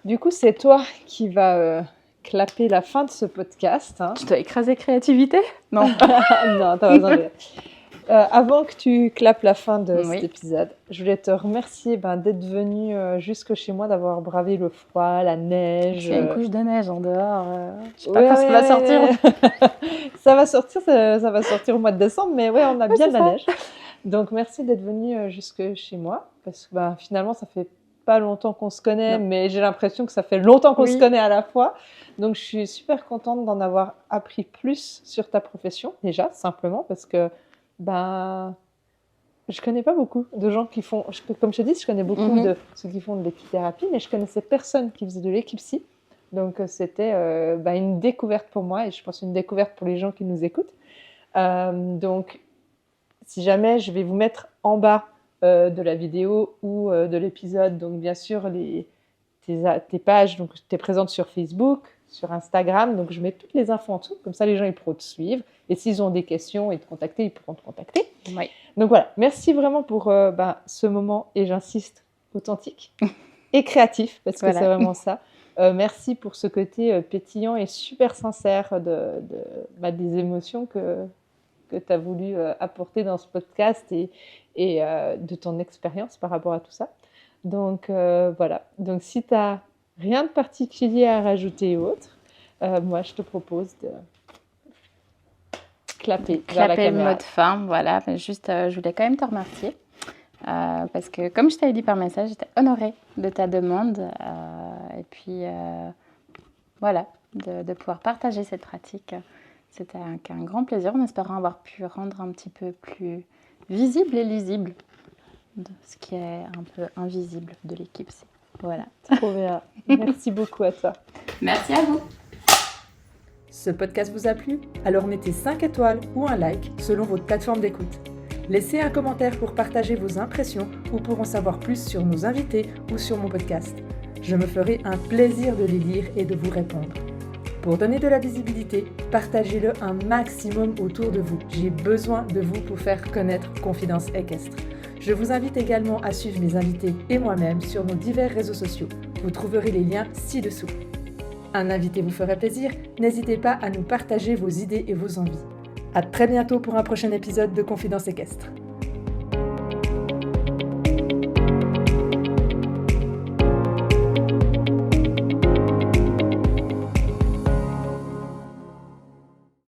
Du coup, c'est toi qui vas clapper la fin de ce podcast. Hein. Tu dois écraser créativité? Non. Non, t'as pas besoin de... avant que tu clapes la fin de Oui. cet épisode, je voulais te remercier d'être venu jusque chez moi, d'avoir bravé le froid, la neige. Il y a une couche de neige en dehors. Je sais pas Ouais, quand ça va sortir. Ça va sortir, ça va sortir au mois de décembre, mais ouais, on a bien de la ça. neige. Donc merci d'être venu jusque chez moi, parce que finalement ça fait pas longtemps qu'on se connaît, Non. mais j'ai l'impression que ça fait longtemps qu'on Oui. se connaît à la fois. Donc je suis super contente d'en avoir appris plus sur ta profession, déjà, simplement, parce que je connais pas beaucoup de gens qui font, comme je te dis, je connais beaucoup de ceux qui font de l'équithérapie, mais je connaissais personne qui faisait de l'équipsie. Donc c'était une découverte pour moi et je pense une découverte pour les gens qui nous écoutent. Donc si jamais, je vais vous mettre en bas de la vidéo ou de l'épisode, donc bien sûr tes pages, donc tu es présente sur Facebook, sur Instagram, donc je mets toutes les infos en dessous, comme ça les gens ils pourront te suivre et s'ils ont des questions et te contacter, ils pourront te contacter. Oui. Donc voilà, merci vraiment pour ce moment et j'insiste, authentique et créatif, parce que c'est vraiment ça. Merci pour ce côté pétillant et super sincère des émotions que tu as voulu apporter dans ce podcast et de ton expérience par rapport à tout ça. Donc voilà, donc si tu n'as rien de particulier à rajouter ou autre, moi je te propose de clapper vers la caméra. Le mot de fin, voilà. Mais juste, je voulais quand même te remercier parce que comme je t'avais dit par message, j'étais honorée de ta demande. Et puis voilà, de pouvoir partager cette pratique. C'était un grand plaisir, en espérant avoir pu rendre un petit peu plus visible et lisible de ce qui est un peu invisible de l'équipe. Voilà. Trop bien. Merci beaucoup à toi. Merci à vous. Ce podcast vous a plu? Alors mettez 5 étoiles ou un like selon votre plateforme d'écoute. Laissez un commentaire pour partager vos impressions ou pour en savoir plus sur nos invités ou sur mon podcast. Je me ferai un plaisir de les lire et de vous répondre. Pour donner de la visibilité, partagez-le un maximum autour de vous. J'ai besoin de vous pour faire connaître Confidence Équestre. Je vous invite également à suivre mes invités et moi-même sur nos divers réseaux sociaux. Vous trouverez les liens ci-dessous. Un invité vous ferait plaisir, n'hésitez pas à nous partager vos idées et vos envies. À très bientôt pour un prochain épisode de Confidence Équestre.